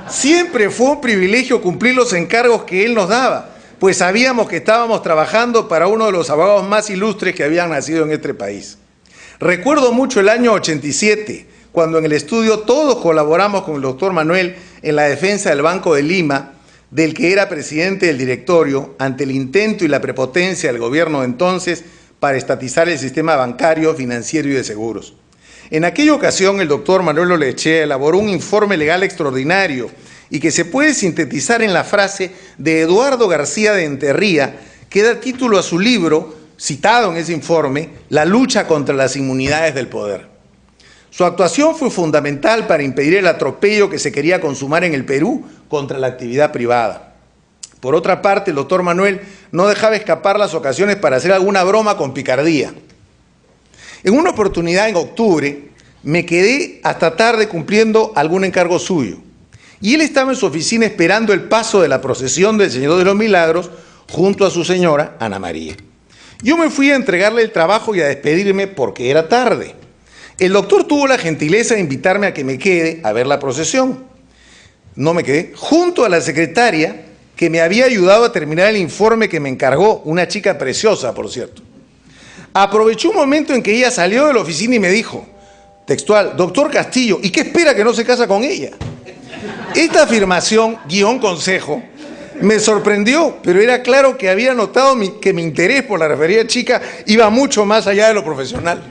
Siempre fue un privilegio cumplir los encargos que él nos daba, pues sabíamos que estábamos trabajando para uno de los abogados más ilustres que habían nacido en este país. Recuerdo mucho el año 87, cuando en el estudio todos colaboramos con el doctor Manuel en la defensa del Banco de Lima, del que era presidente del directorio, ante el intento y la prepotencia del gobierno de entonces para estatizar el sistema bancario, financiero y de seguros. En aquella ocasión, el doctor Manuel Olechea elaboró un informe legal extraordinario y que se puede sintetizar en la frase de Eduardo García de Enterría, que da título a su libro, citado en ese informe, La lucha contra las inmunidades del poder. Su actuación fue fundamental para impedir el atropello que se quería consumar en el Perú contra la actividad privada. Por otra parte, el doctor Manuel no dejaba escapar las ocasiones para hacer alguna broma con picardía. En una oportunidad en octubre me quedé hasta tarde cumpliendo algún encargo suyo y él estaba en su oficina esperando el paso de la procesión del Señor de los Milagros junto a su señora Ana María. Yo me fui a entregarle el trabajo y a despedirme porque era tarde. El doctor tuvo la gentileza de invitarme a que me quede a ver la procesión. No me quedé, junto a la secretaria que me había ayudado a terminar el informe que me encargó, una chica preciosa, por cierto. Aprovechó un momento en que ella salió de la oficina y me dijo, textual: doctor Castillo, ¿y qué espera que no se casa con ella? Esta afirmación, guión consejo, me sorprendió, pero era claro que había notado que mi interés por la referida chica iba mucho más allá de lo profesional.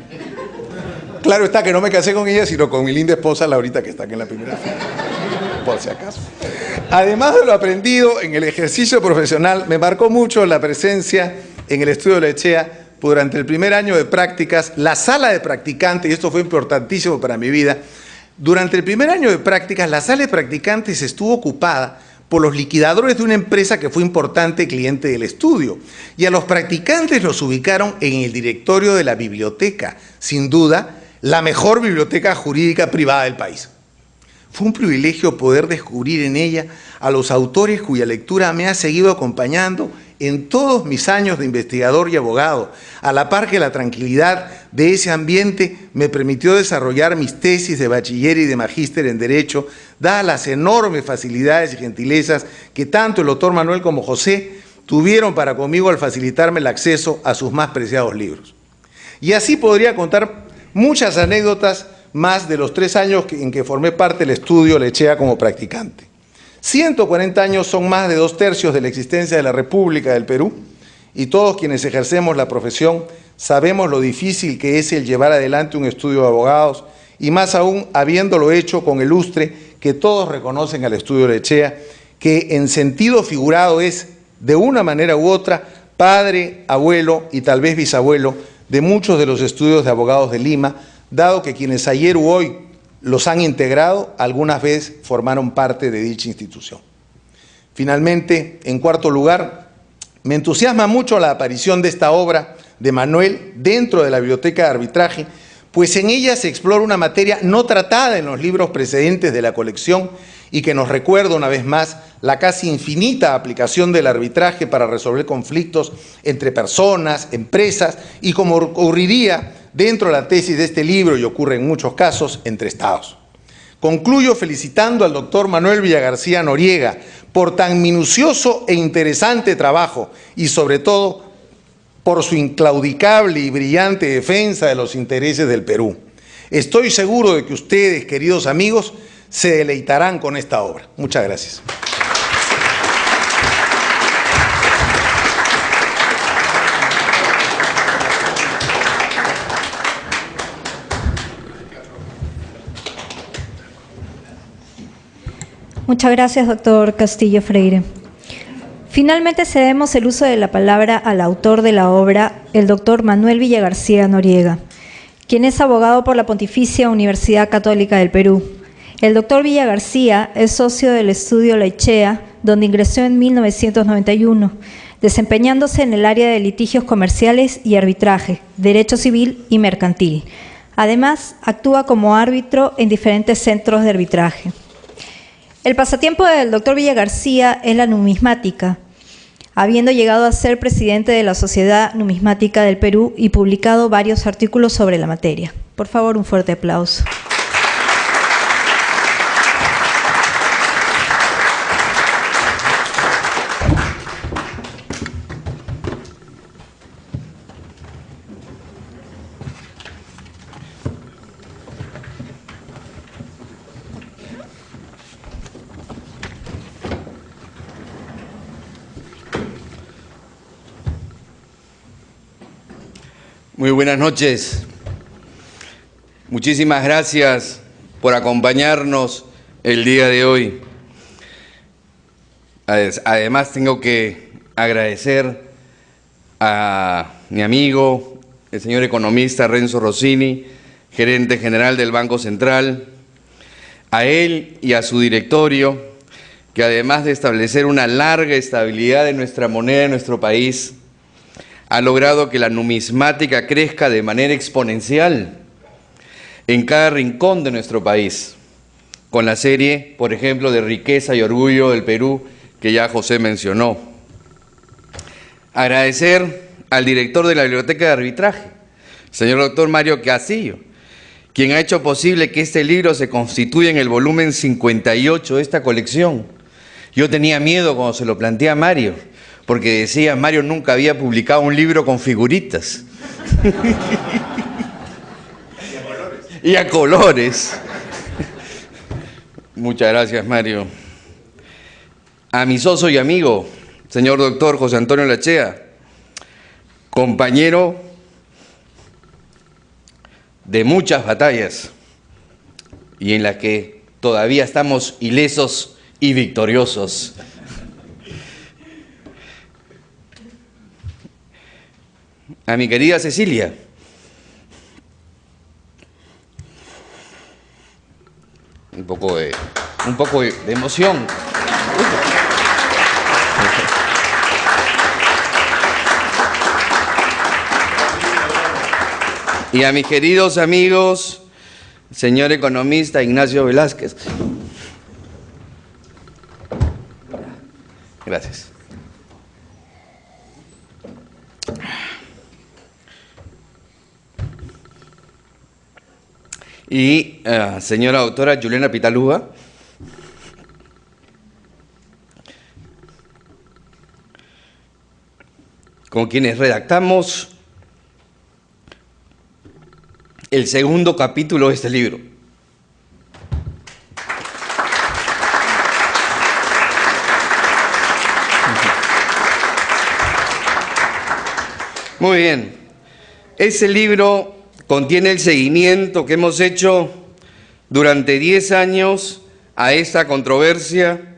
Claro está que no me casé con ella, sino con mi linda esposa Laurita, que está aquí en la primera fila, por si acaso. Además de lo aprendido en el ejercicio profesional, me marcó mucho la presencia en el estudio de Lechea durante el primer año de prácticas, la sala de practicantes, y esto fue importantísimo para mi vida. Durante el primer año de prácticas, la sala de practicantes estuvo ocupada por los liquidadores de una empresa que fue importante cliente del estudio, y a los practicantes los ubicaron en el directorio de la biblioteca, sin duda, la mejor biblioteca jurídica privada del país. Fue un privilegio poder descubrir en ella a los autores cuya lectura me ha seguido acompañando en todos mis años de investigador y abogado, a la par que la tranquilidad de ese ambiente me permitió desarrollar mis tesis de bachiller y de magíster en Derecho, dadas las enormes facilidades y gentilezas que tanto el doctor Manuel como José tuvieron para conmigo al facilitarme el acceso a sus más preciados libros. Y así podría contar muchas anécdotas más de los 3 años en que formé parte del estudio Lechea como practicante. 140 años son más de 2/3 de la existencia de la República del Perú, y todos quienes ejercemos la profesión sabemos lo difícil que es el llevar adelante un estudio de abogados, y más aún habiéndolo hecho con el lustre que todos reconocen al estudio Lechea, que en sentido figurado es, de una manera u otra, padre, abuelo y tal vez bisabuelo de muchos de los estudios de abogados de Lima, dado que quienes ayer u hoy los han integrado, algunas veces formaron parte de dicha institución. Finalmente, en cuarto lugar, me entusiasma mucho la aparición de esta obra de Manuel dentro de la Biblioteca de Arbitraje, pues en ella se explora una materia no tratada en los libros precedentes de la colección y que nos recuerda una vez más la casi infinita aplicación del arbitraje para resolver conflictos entre personas, empresas y, como ocurriría dentro de la tesis de este libro y ocurre en muchos casos, entre estados. Concluyo felicitando al doctor Manuel Villagarcía Noriega por tan minucioso e interesante trabajo y sobre todo por su inclaudicable y brillante defensa de los intereses del Perú. Estoy seguro de que ustedes, queridos amigos, se deleitarán con esta obra. Muchas gracias. Muchas gracias, doctor Castillo Freire. Finalmente cedemos el uso de la palabra al autor de la obra, el doctor Manuel Villagarcía Noriega, quien es abogado por la Pontificia Universidad Católica del Perú. El doctor Villagarcía es socio del estudio La Ichea, donde ingresó en 1991, desempeñándose en el área de litigios comerciales y arbitraje, derecho civil y mercantil. Además, actúa como árbitro en diferentes centros de arbitraje. El pasatiempo del doctor Villagarcía es la numismática, habiendo llegado a ser presidente de la Sociedad Numismática del Perú y publicado varios artículos sobre la materia. Por favor, un fuerte aplauso. Muy buenas noches. Muchísimas gracias por acompañarnos el día de hoy. Además, tengo que agradecer a mi amigo, el señor economista Renzo Rossini, gerente general del Banco Central, a él y a su directorio, que además de establecer una larga estabilidad de nuestra moneda en nuestro país, ha logrado que la numismática crezca de manera exponencial en cada rincón de nuestro país, con la serie, por ejemplo, de Riqueza y Orgullo del Perú, que ya José mencionó. Agradecer al director de la Biblioteca de Arbitraje, señor doctor Mario Castillo, quien ha hecho posible que este libro se constituya en el volumen 58 de esta colección. Yo tenía miedo cuando se lo planteé a Mario, porque decía, Mario nunca había publicado un libro con figuritas. Y a colores. Muchas gracias, Mario. A mi socio y amigo, señor doctor José Antonio Lachea, compañero de muchas batallas y en las que todavía estamos ilesos y victoriosos. A mi querida Cecilia, un poco de emoción. Y a mis queridos amigos, señor economista Ignacio Velázquez. Gracias. Y señora doctora Juliana Pitaluga, con quienes redactamos el segundo capítulo de este libro. Muy bien, ese libro contiene el seguimiento que hemos hecho durante 10 años a esta controversia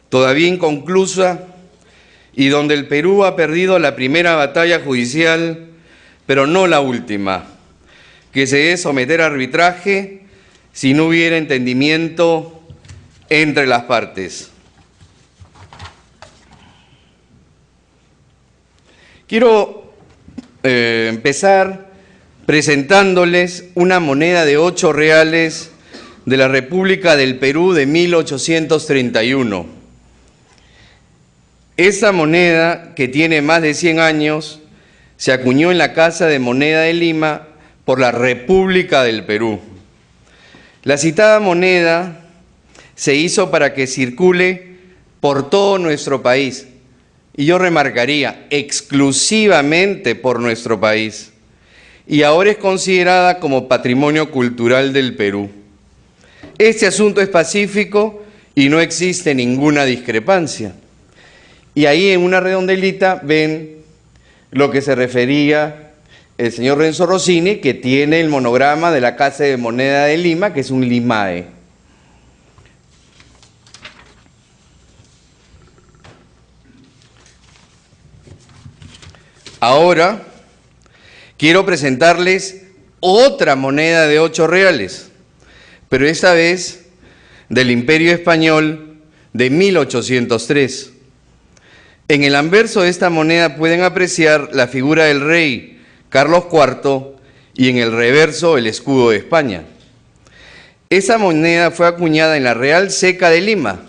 todavía inconclusa y donde el Perú ha perdido la primera batalla judicial, pero no la última, que se es someter a arbitraje si no hubiera entendimiento entre las partes. Quiero empezar presentándoles una moneda de 8 reales de la República del Perú de 1831. Esa moneda, que tiene más de 100 años, se acuñó en la Casa de Moneda de Lima por la República del Perú. La citada moneda se hizo para que circule por todo nuestro país, y yo remarcaría, exclusivamente por nuestro país, y ahora es considerada como Patrimonio Cultural del Perú. Este asunto es pacífico y no existe ninguna discrepancia. Y ahí en una redondelita ven lo que se refería el señor Renzo Rossini, que tiene el monograma de la Casa de Moneda de Lima, que es un limae. Ahora quiero presentarles otra moneda de 8 reales, pero esta vez del Imperio Español de 1803. En el anverso de esta moneda pueden apreciar la figura del rey Carlos IV y en el reverso el escudo de España. Esa moneda fue acuñada en la Real Ceca de Lima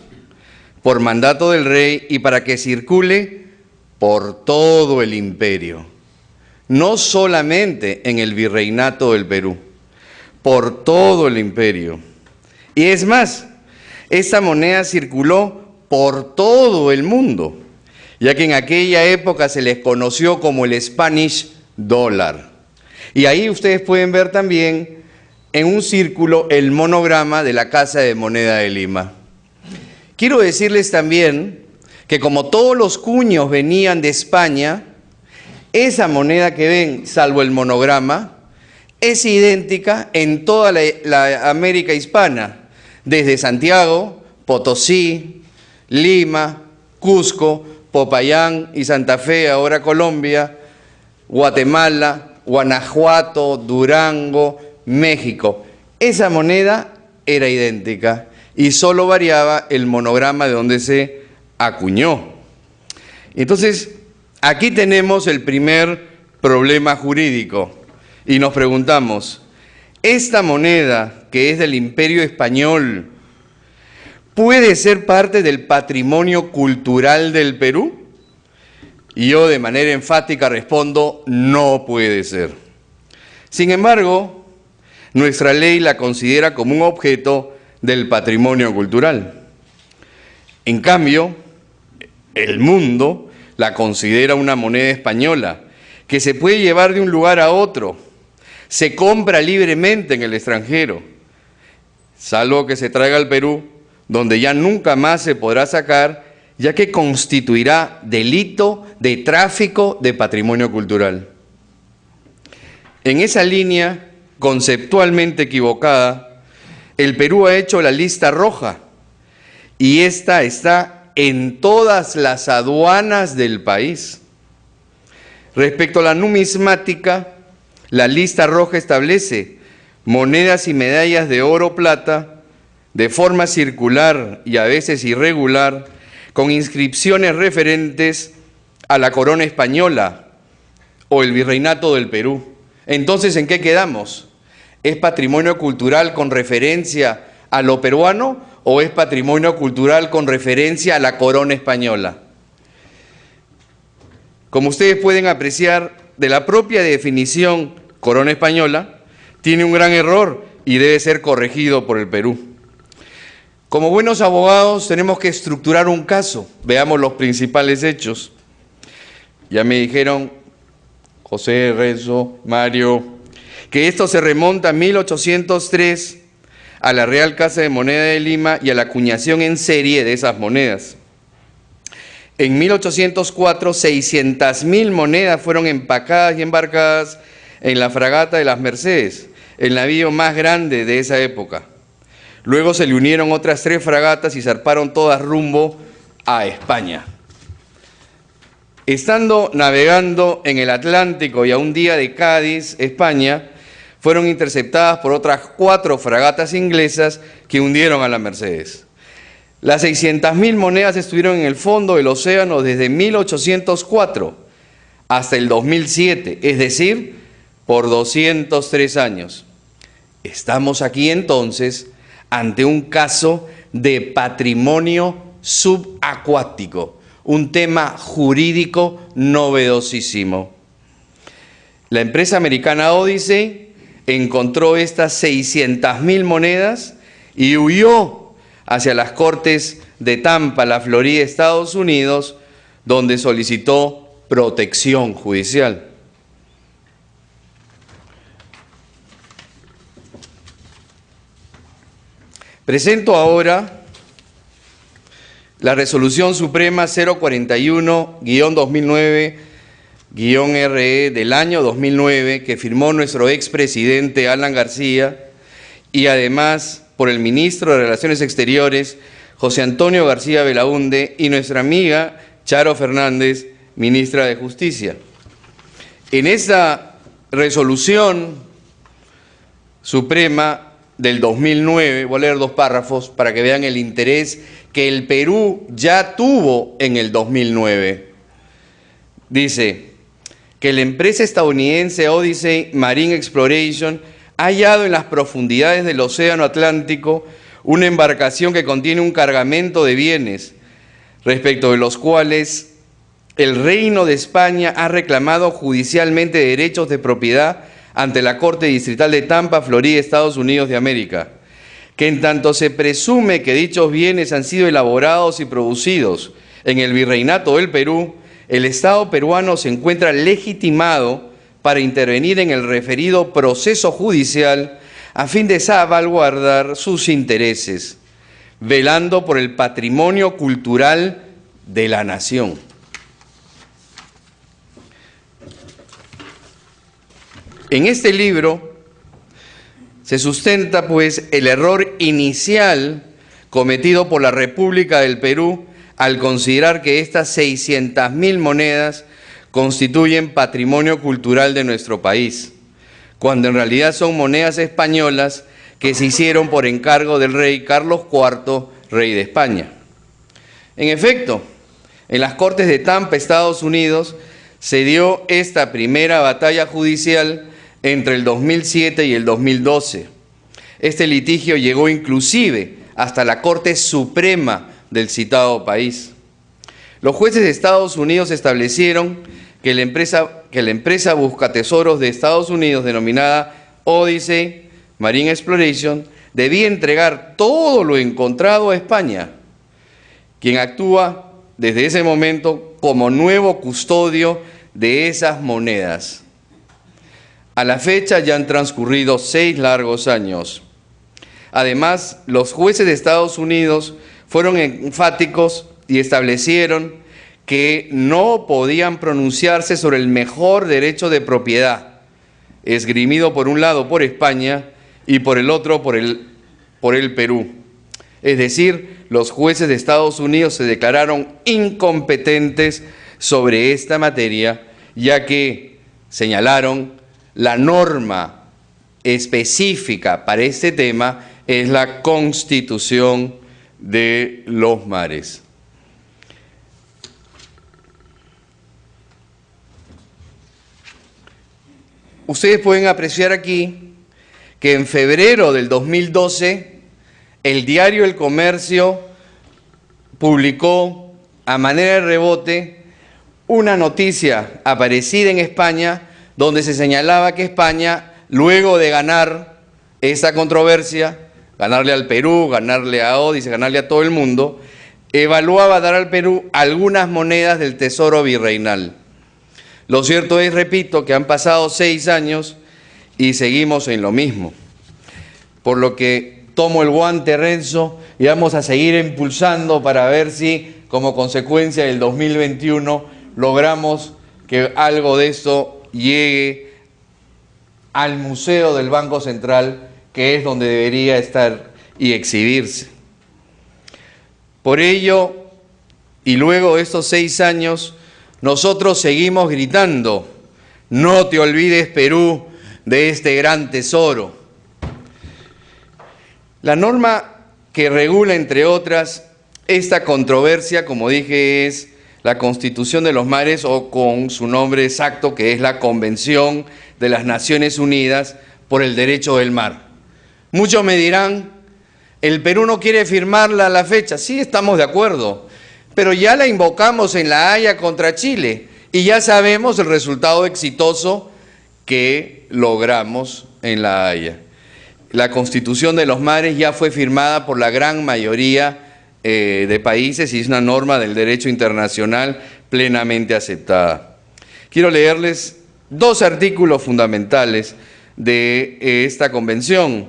por mandato del rey y para que circule por todo el imperio, no solamente en el virreinato del Perú, por todo el imperio. Y es más, esta moneda circuló por todo el mundo, ya que en aquella época se les conoció como el Spanish Dollar. Y ahí ustedes pueden ver también en un círculo el monograma de la Casa de Moneda de Lima. Quiero decirles también que como todos los cuños venían de España, esa moneda que ven, salvo el monograma, es idéntica en toda la América hispana, desde Santiago, Potosí, Lima, Cusco, Popayán y Santa Fe, ahora Colombia, Guatemala, Guanajuato, Durango, México. Esa moneda era idéntica y solo variaba el monograma de donde se acuñó. Entonces, aquí tenemos el primer problema jurídico y nos preguntamos, ¿esta moneda que es del Imperio Español puede ser parte del patrimonio cultural del Perú? Y yo de manera enfática respondo, no puede ser. Sin embargo, nuestra ley la considera como un objeto del patrimonio cultural. En cambio, el mundo la considera una moneda española que se puede llevar de un lugar a otro, se compra libremente en el extranjero, salvo que se traiga al Perú, donde ya nunca más se podrá sacar, ya que constituirá delito de tráfico de patrimonio cultural. En esa línea conceptualmente equivocada, el Perú ha hecho la lista roja y esta está en todas las aduanas del país. Respecto a la numismática, la lista roja establece monedas y medallas de oro o plata de forma circular y a veces irregular, con inscripciones referentes a la corona española o el virreinato del Perú. Entonces, ¿en qué quedamos? ¿Es patrimonio cultural con referencia a lo peruano o es patrimonio cultural con referencia a la corona española? Como ustedes pueden apreciar, de la propia definición corona española, tiene un gran error y debe ser corregido por el Perú. Como buenos abogados tenemos que estructurar un caso. Veamos los principales hechos. Ya me dijeron, José, Renzo, Mario, que esto se remonta a 1803 a la Real Casa de Moneda de Lima y a la acuñación en serie de esas monedas. En 1804, 600.000 monedas fueron empacadas y embarcadas en la fragata de las Mercedes, el navío más grande de esa época. Luego se le unieron otras 3 fragatas y zarparon todas rumbo a España. Estando navegando en el Atlántico y a un día de Cádiz, España, fueron interceptadas por otras 4 fragatas inglesas que hundieron a la Mercedes. Las 600.000 monedas estuvieron en el fondo del océano desde 1804 hasta el 2007, es decir, por 203 años. Estamos aquí entonces ante un caso de patrimonio subacuático, un tema jurídico novedosísimo. La empresa americana Odyssey encontró estas 600.000 monedas y huyó hacia las cortes de Tampa, la Florida, Estados Unidos, donde solicitó protección judicial. Presento ahora la Resolución Suprema 041-2009-RE del año 2009 que firmó nuestro expresidente Alan García y además por el ministro de Relaciones Exteriores José Antonio García Belaúnde y nuestra amiga Charo Fernández, ministra de Justicia. En esta Resolución Suprema del 2009, voy a leer 2 párrafos para que vean el interés que el Perú ya tuvo en el 2009. Dice que la empresa estadounidense Odyssey Marine Exploration ha hallado en las profundidades del Océano Atlántico una embarcación que contiene un cargamento de bienes, respecto de los cuales el Reino de España ha reclamado judicialmente derechos de propiedad ante la Corte Distrital de Tampa, Florida, Estados Unidos de América, que en tanto se presume que dichos bienes han sido elaborados y producidos en el Virreinato del Perú, el Estado peruano se encuentra legitimado para intervenir en el referido proceso judicial a fin de salvaguardar sus intereses, velando por el patrimonio cultural de la nación. En este libro se sustenta pues el error inicial cometido por la República del Perú al considerar que estas 600.000 monedas constituyen patrimonio cultural de nuestro país, cuando en realidad son monedas españolas que se hicieron por encargo del rey Carlos IV, rey de España. En efecto, en las Cortes de Tampa, Estados Unidos, se dio esta primera batalla judicial entre el 2007 y el 2012. Este litigio llegó inclusive hasta la Corte Suprema del citado país. Los jueces de Estados Unidos establecieron que la empresa buscatesoros de Estados Unidos, denominada Odyssey Marine Exploration, debía entregar todo lo encontrado a España, quien actúa desde ese momento como nuevo custodio de esas monedas. A la fecha ya han transcurrido 6 largos años. Además, los jueces de Estados Unidos fueron enfáticos y establecieron que no podían pronunciarse sobre el mejor derecho de propiedad, esgrimido por un lado por España y por el otro por el Perú. Es decir, los jueces de Estados Unidos se declararon incompetentes sobre esta materia, ya que señalaron la norma específica para este tema es la Constitución de los Mares. Ustedes pueden apreciar aquí que en febrero del 2012 el diario El Comercio publicó a manera de rebote una noticia aparecida en España donde se señalaba que España, luego de ganar esta controversia, ganarle al Perú, ganarle a Odyssey, ganarle a todo el mundo, evaluaba dar al Perú algunas monedas del Tesoro Virreinal. Lo cierto es, repito, que han pasado 6 años y seguimos en lo mismo. Por lo que tomo el guante, Renzo, y vamos a seguir impulsando para ver si, como consecuencia del 2021, logramos que algo de esto llegue al Museo del Banco Central, que es donde debería estar y exhibirse. Por ello, y luego de estos 6 años, nosotros seguimos gritando: no te olvides, Perú, de este gran tesoro. La norma que regula, entre otras, esta controversia, como dije, es la Constitución de los Mares, o con su nombre exacto, que es la Convención de las Naciones Unidas por el Derecho del Mar. Muchos me dirán, el Perú no quiere firmarla a la fecha. Sí, estamos de acuerdo, pero ya la invocamos en La Haya contra Chile y ya sabemos el resultado exitoso que logramos en La Haya. La Constitución de los Mares ya fue firmada por la gran mayoría de países y es una norma del derecho internacional plenamente aceptada. Quiero leerles dos artículos fundamentales de esta convención.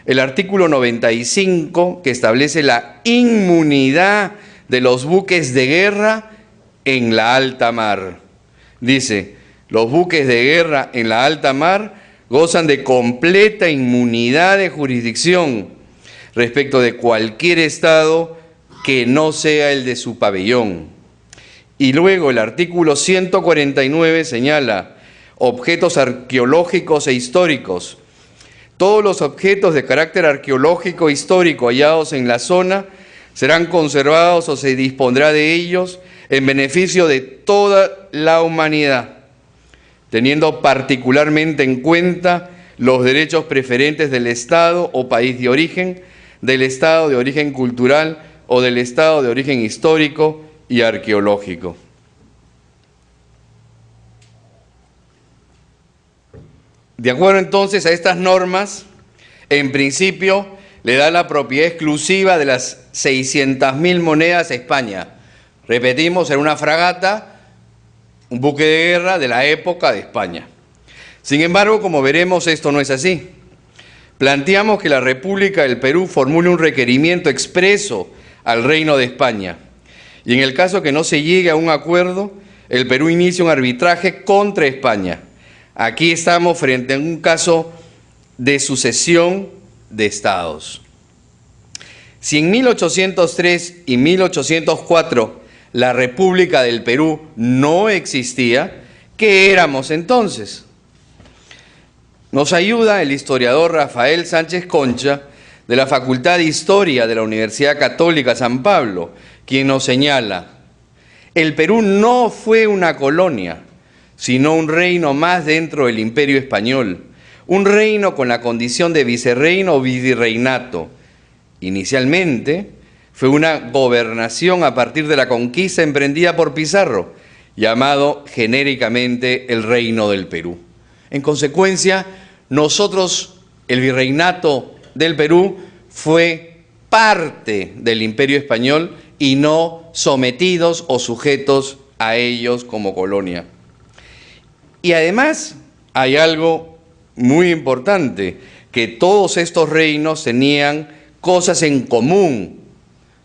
El artículo 95, que establece la inmunidad de los buques de guerra en la alta mar. Dice, los buques de guerra en la alta mar gozan de completa inmunidad de jurisdicción respecto de cualquier estado que no sea el de su pabellón. Y luego el artículo 149 señala objetos arqueológicos e históricos. Todos los objetos de carácter arqueológico e histórico hallados en la zona serán conservados o se dispondrá de ellos en beneficio de toda la humanidad, teniendo particularmente en cuenta los derechos preferentes del Estado o país de origen, del Estado de origen cultural o del Estado de origen histórico y arqueológico. De acuerdo entonces a estas normas, en principio le da la propiedad exclusiva de las 600.000 monedas a España. Repetimos, era una fragata, un buque de guerra de la época de España. Sin embargo, como veremos, esto no es así. Planteamos que la República del Perú formule un requerimiento expreso al Reino de España. Y en el caso que no se llegue a un acuerdo, el Perú inicia un arbitraje contra España. Aquí estamos frente a un caso de sucesión de estados. Si en 1803 y 1804 la República del Perú no existía, ¿qué éramos entonces? Nos ayuda el historiador Rafael Sánchez Concha, de la Facultad de Historia de la Universidad Católica San Pablo, quien nos señala: el Perú no fue una colonia, sino un reino más dentro del Imperio Español, un reino con la condición de vicerreino o virreinato. Inicialmente fue una gobernación a partir de la conquista emprendida por Pizarro, llamado genéricamente el Reino del Perú. En consecuencia, nosotros, el virreinato del Perú, fue parte del Imperio Español y no sometidos o sujetos a ellos como colonia. Y además hay algo muy importante, que todos estos reinos tenían cosas en común,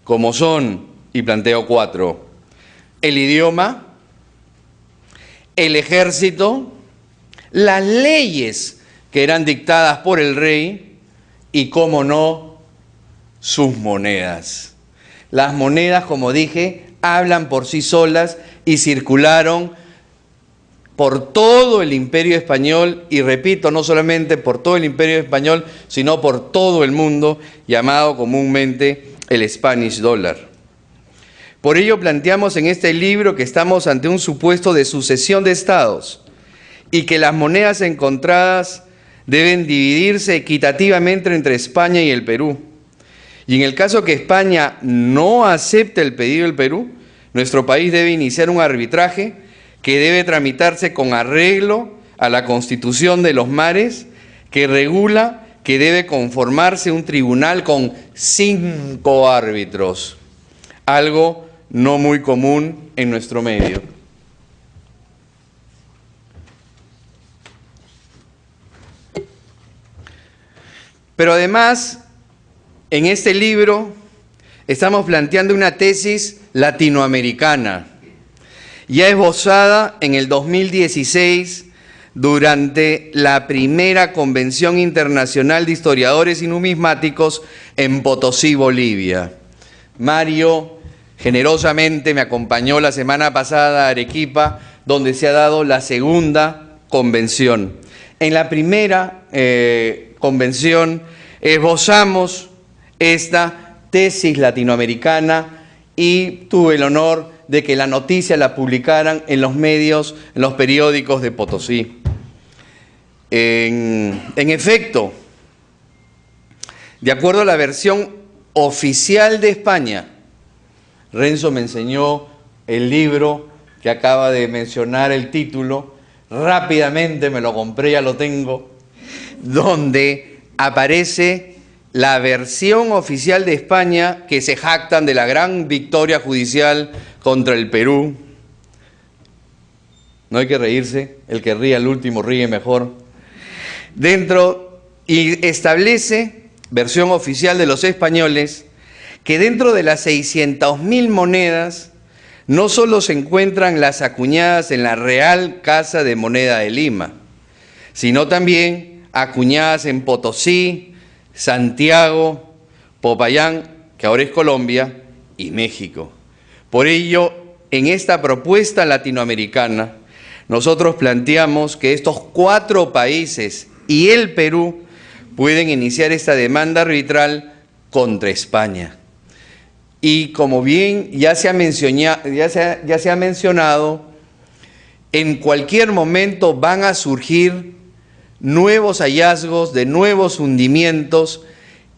como son, y planteo 4, el idioma, el ejército, las leyes que eran dictadas por el rey y, cómo no, sus monedas. Las monedas, como dije, hablan por sí solas y circularon por todo el Imperio Español, y repito, no solamente por todo el Imperio Español, sino por todo el mundo, llamado comúnmente el Spanish Dollar. Por ello planteamos en este libro que estamos ante un supuesto de sucesión de estados y que las monedas encontradas deben dividirse equitativamente entre España y el Perú. Y en el caso que España no acepte el pedido del Perú, nuestro país debe iniciar un arbitraje que debe tramitarse con arreglo a la Constitución de los Mares, que regula que debe conformarse un tribunal con 5 árbitros, algo no muy común en nuestro medio. Pero además, en este libro estamos planteando una tesis latinoamericana, ya esbozada en el 2016 durante la primera Convención Internacional de Historiadores y Numismáticos en Potosí, Bolivia. Mario generosamente me acompañó la semana pasada a Arequipa, donde se ha dado la segunda convención. En la primera convención esbozamos esta tesis latinoamericana y tuve el honor de que la noticia la publicaran en los medios, en los periódicos de Potosí. En efecto, de acuerdo a la versión oficial de España, Renzo me enseñó el libro que acaba de mencionar el título, rápidamente me lo compré, ya lo tengo, donde aparece la versión oficial de España que se jactan de la gran victoria judicial contra el Perú. No hay que reírse, el que ríe al último ríe mejor. Y establece, versión oficial de los españoles, que dentro de las 600.000 monedas no solo se encuentran las acuñadas en la Real Casa de Moneda de Lima, sino también acuñadas en Potosí, Santiago, Popayán, que ahora es Colombia, y México. Por ello, en esta propuesta latinoamericana, nosotros planteamos que estos 4 países y el Perú pueden iniciar esta demanda arbitral contra España. Y como bien ya se ha mencionado, en cualquier momento van a surgir nuevos hallazgos de nuevos hundimientos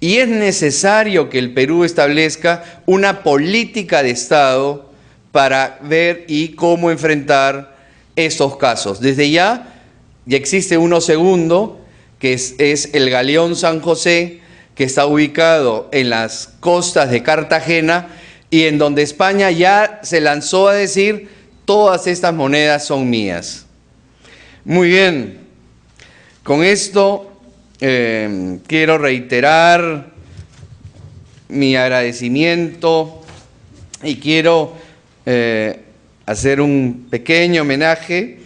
y es necesario que el Perú establezca una política de Estado para ver y cómo enfrentar estos casos. Desde ya existe uno segundo, que es el Galeón San José, que está ubicado en las costas de Cartagena y en donde España ya se lanzó a decir: todas estas monedas son mías. Muy bien, con esto quiero reiterar mi agradecimiento y quiero hacer un pequeño homenaje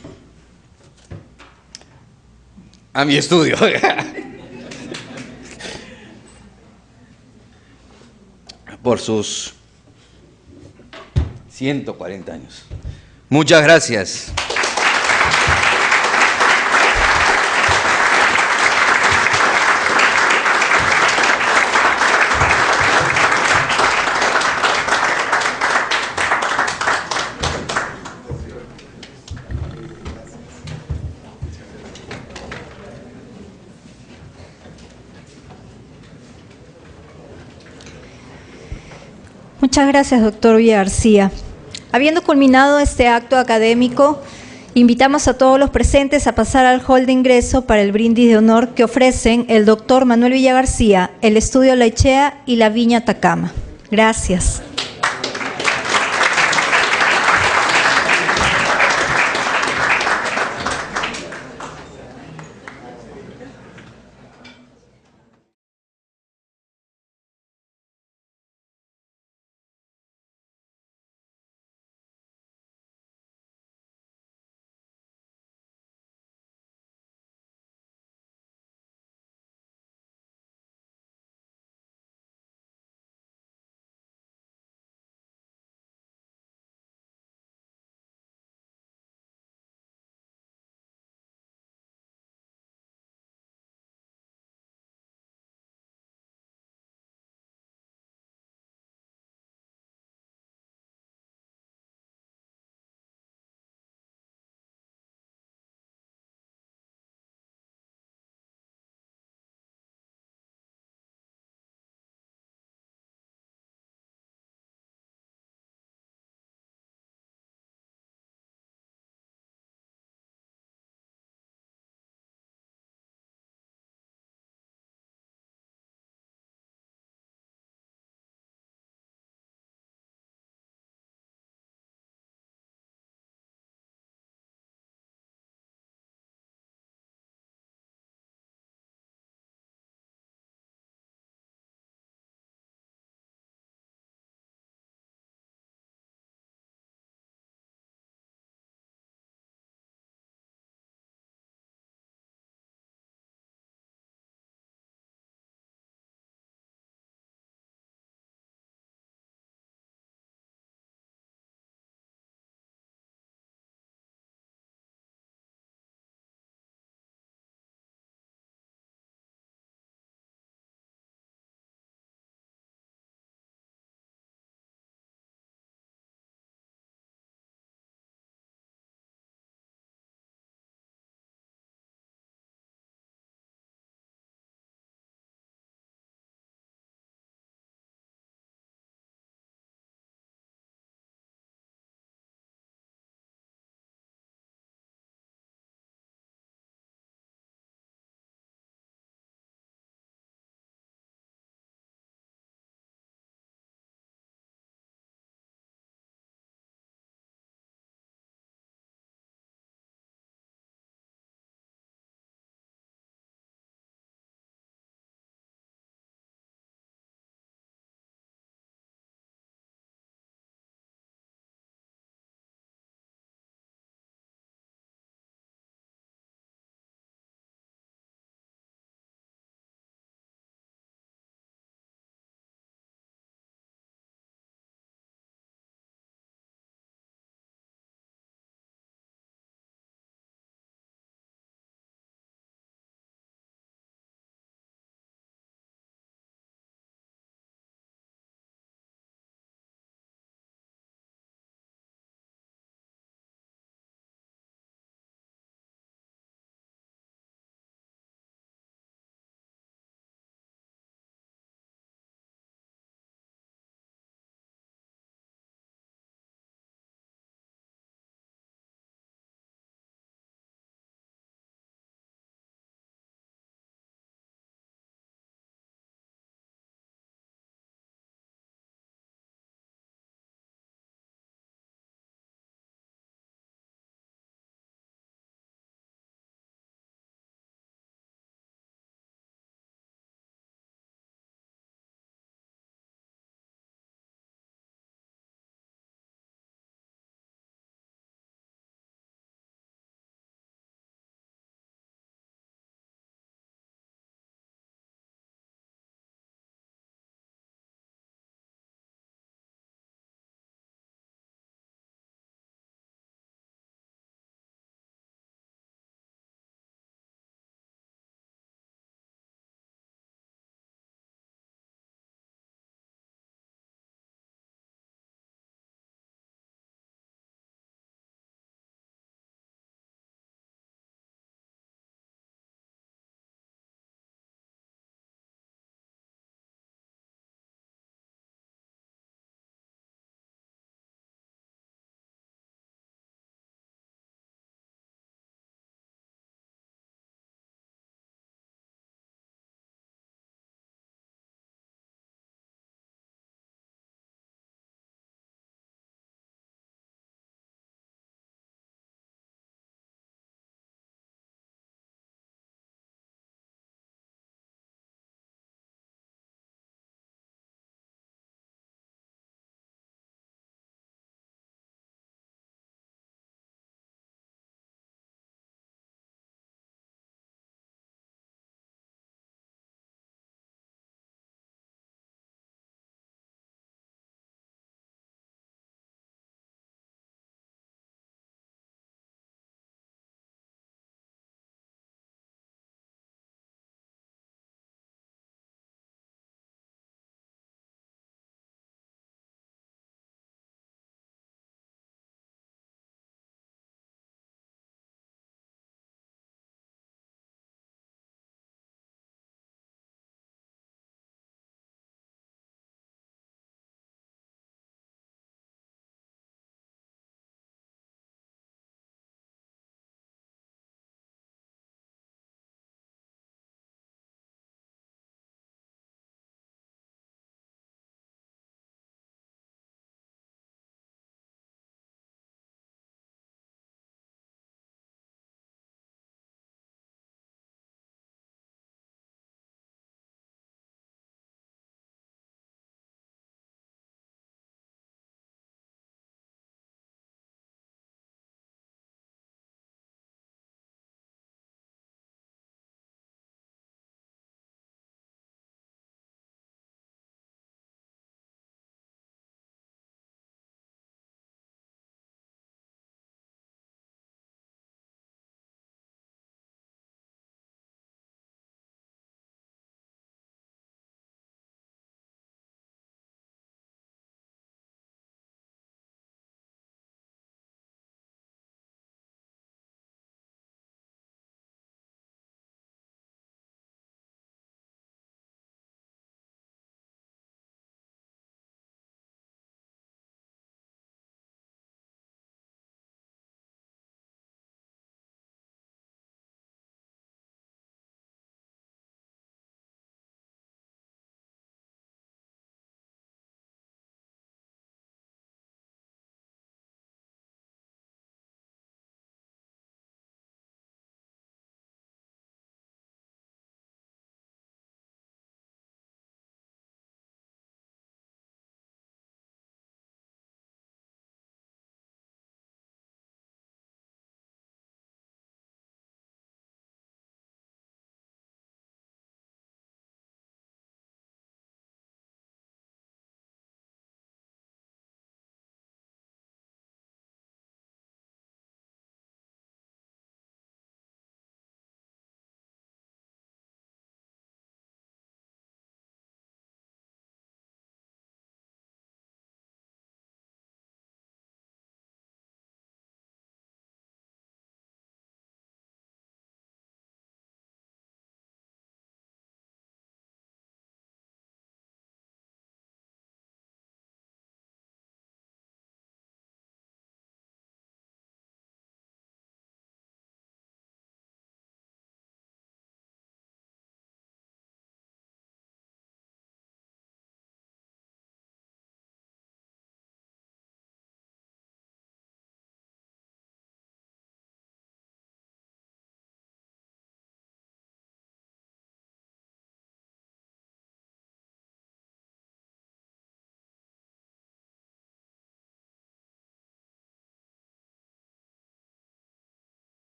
a mi estudio. Por sus 140 años. Muchas gracias. Muchas gracias, doctor Villagarcía. Habiendo culminado este acto académico, invitamos a todos los presentes a pasar al hall de ingreso para el brindis de honor que ofrecen el doctor Manuel Villagarcía, el Estudio La Echea y la Viña Atacama. Gracias.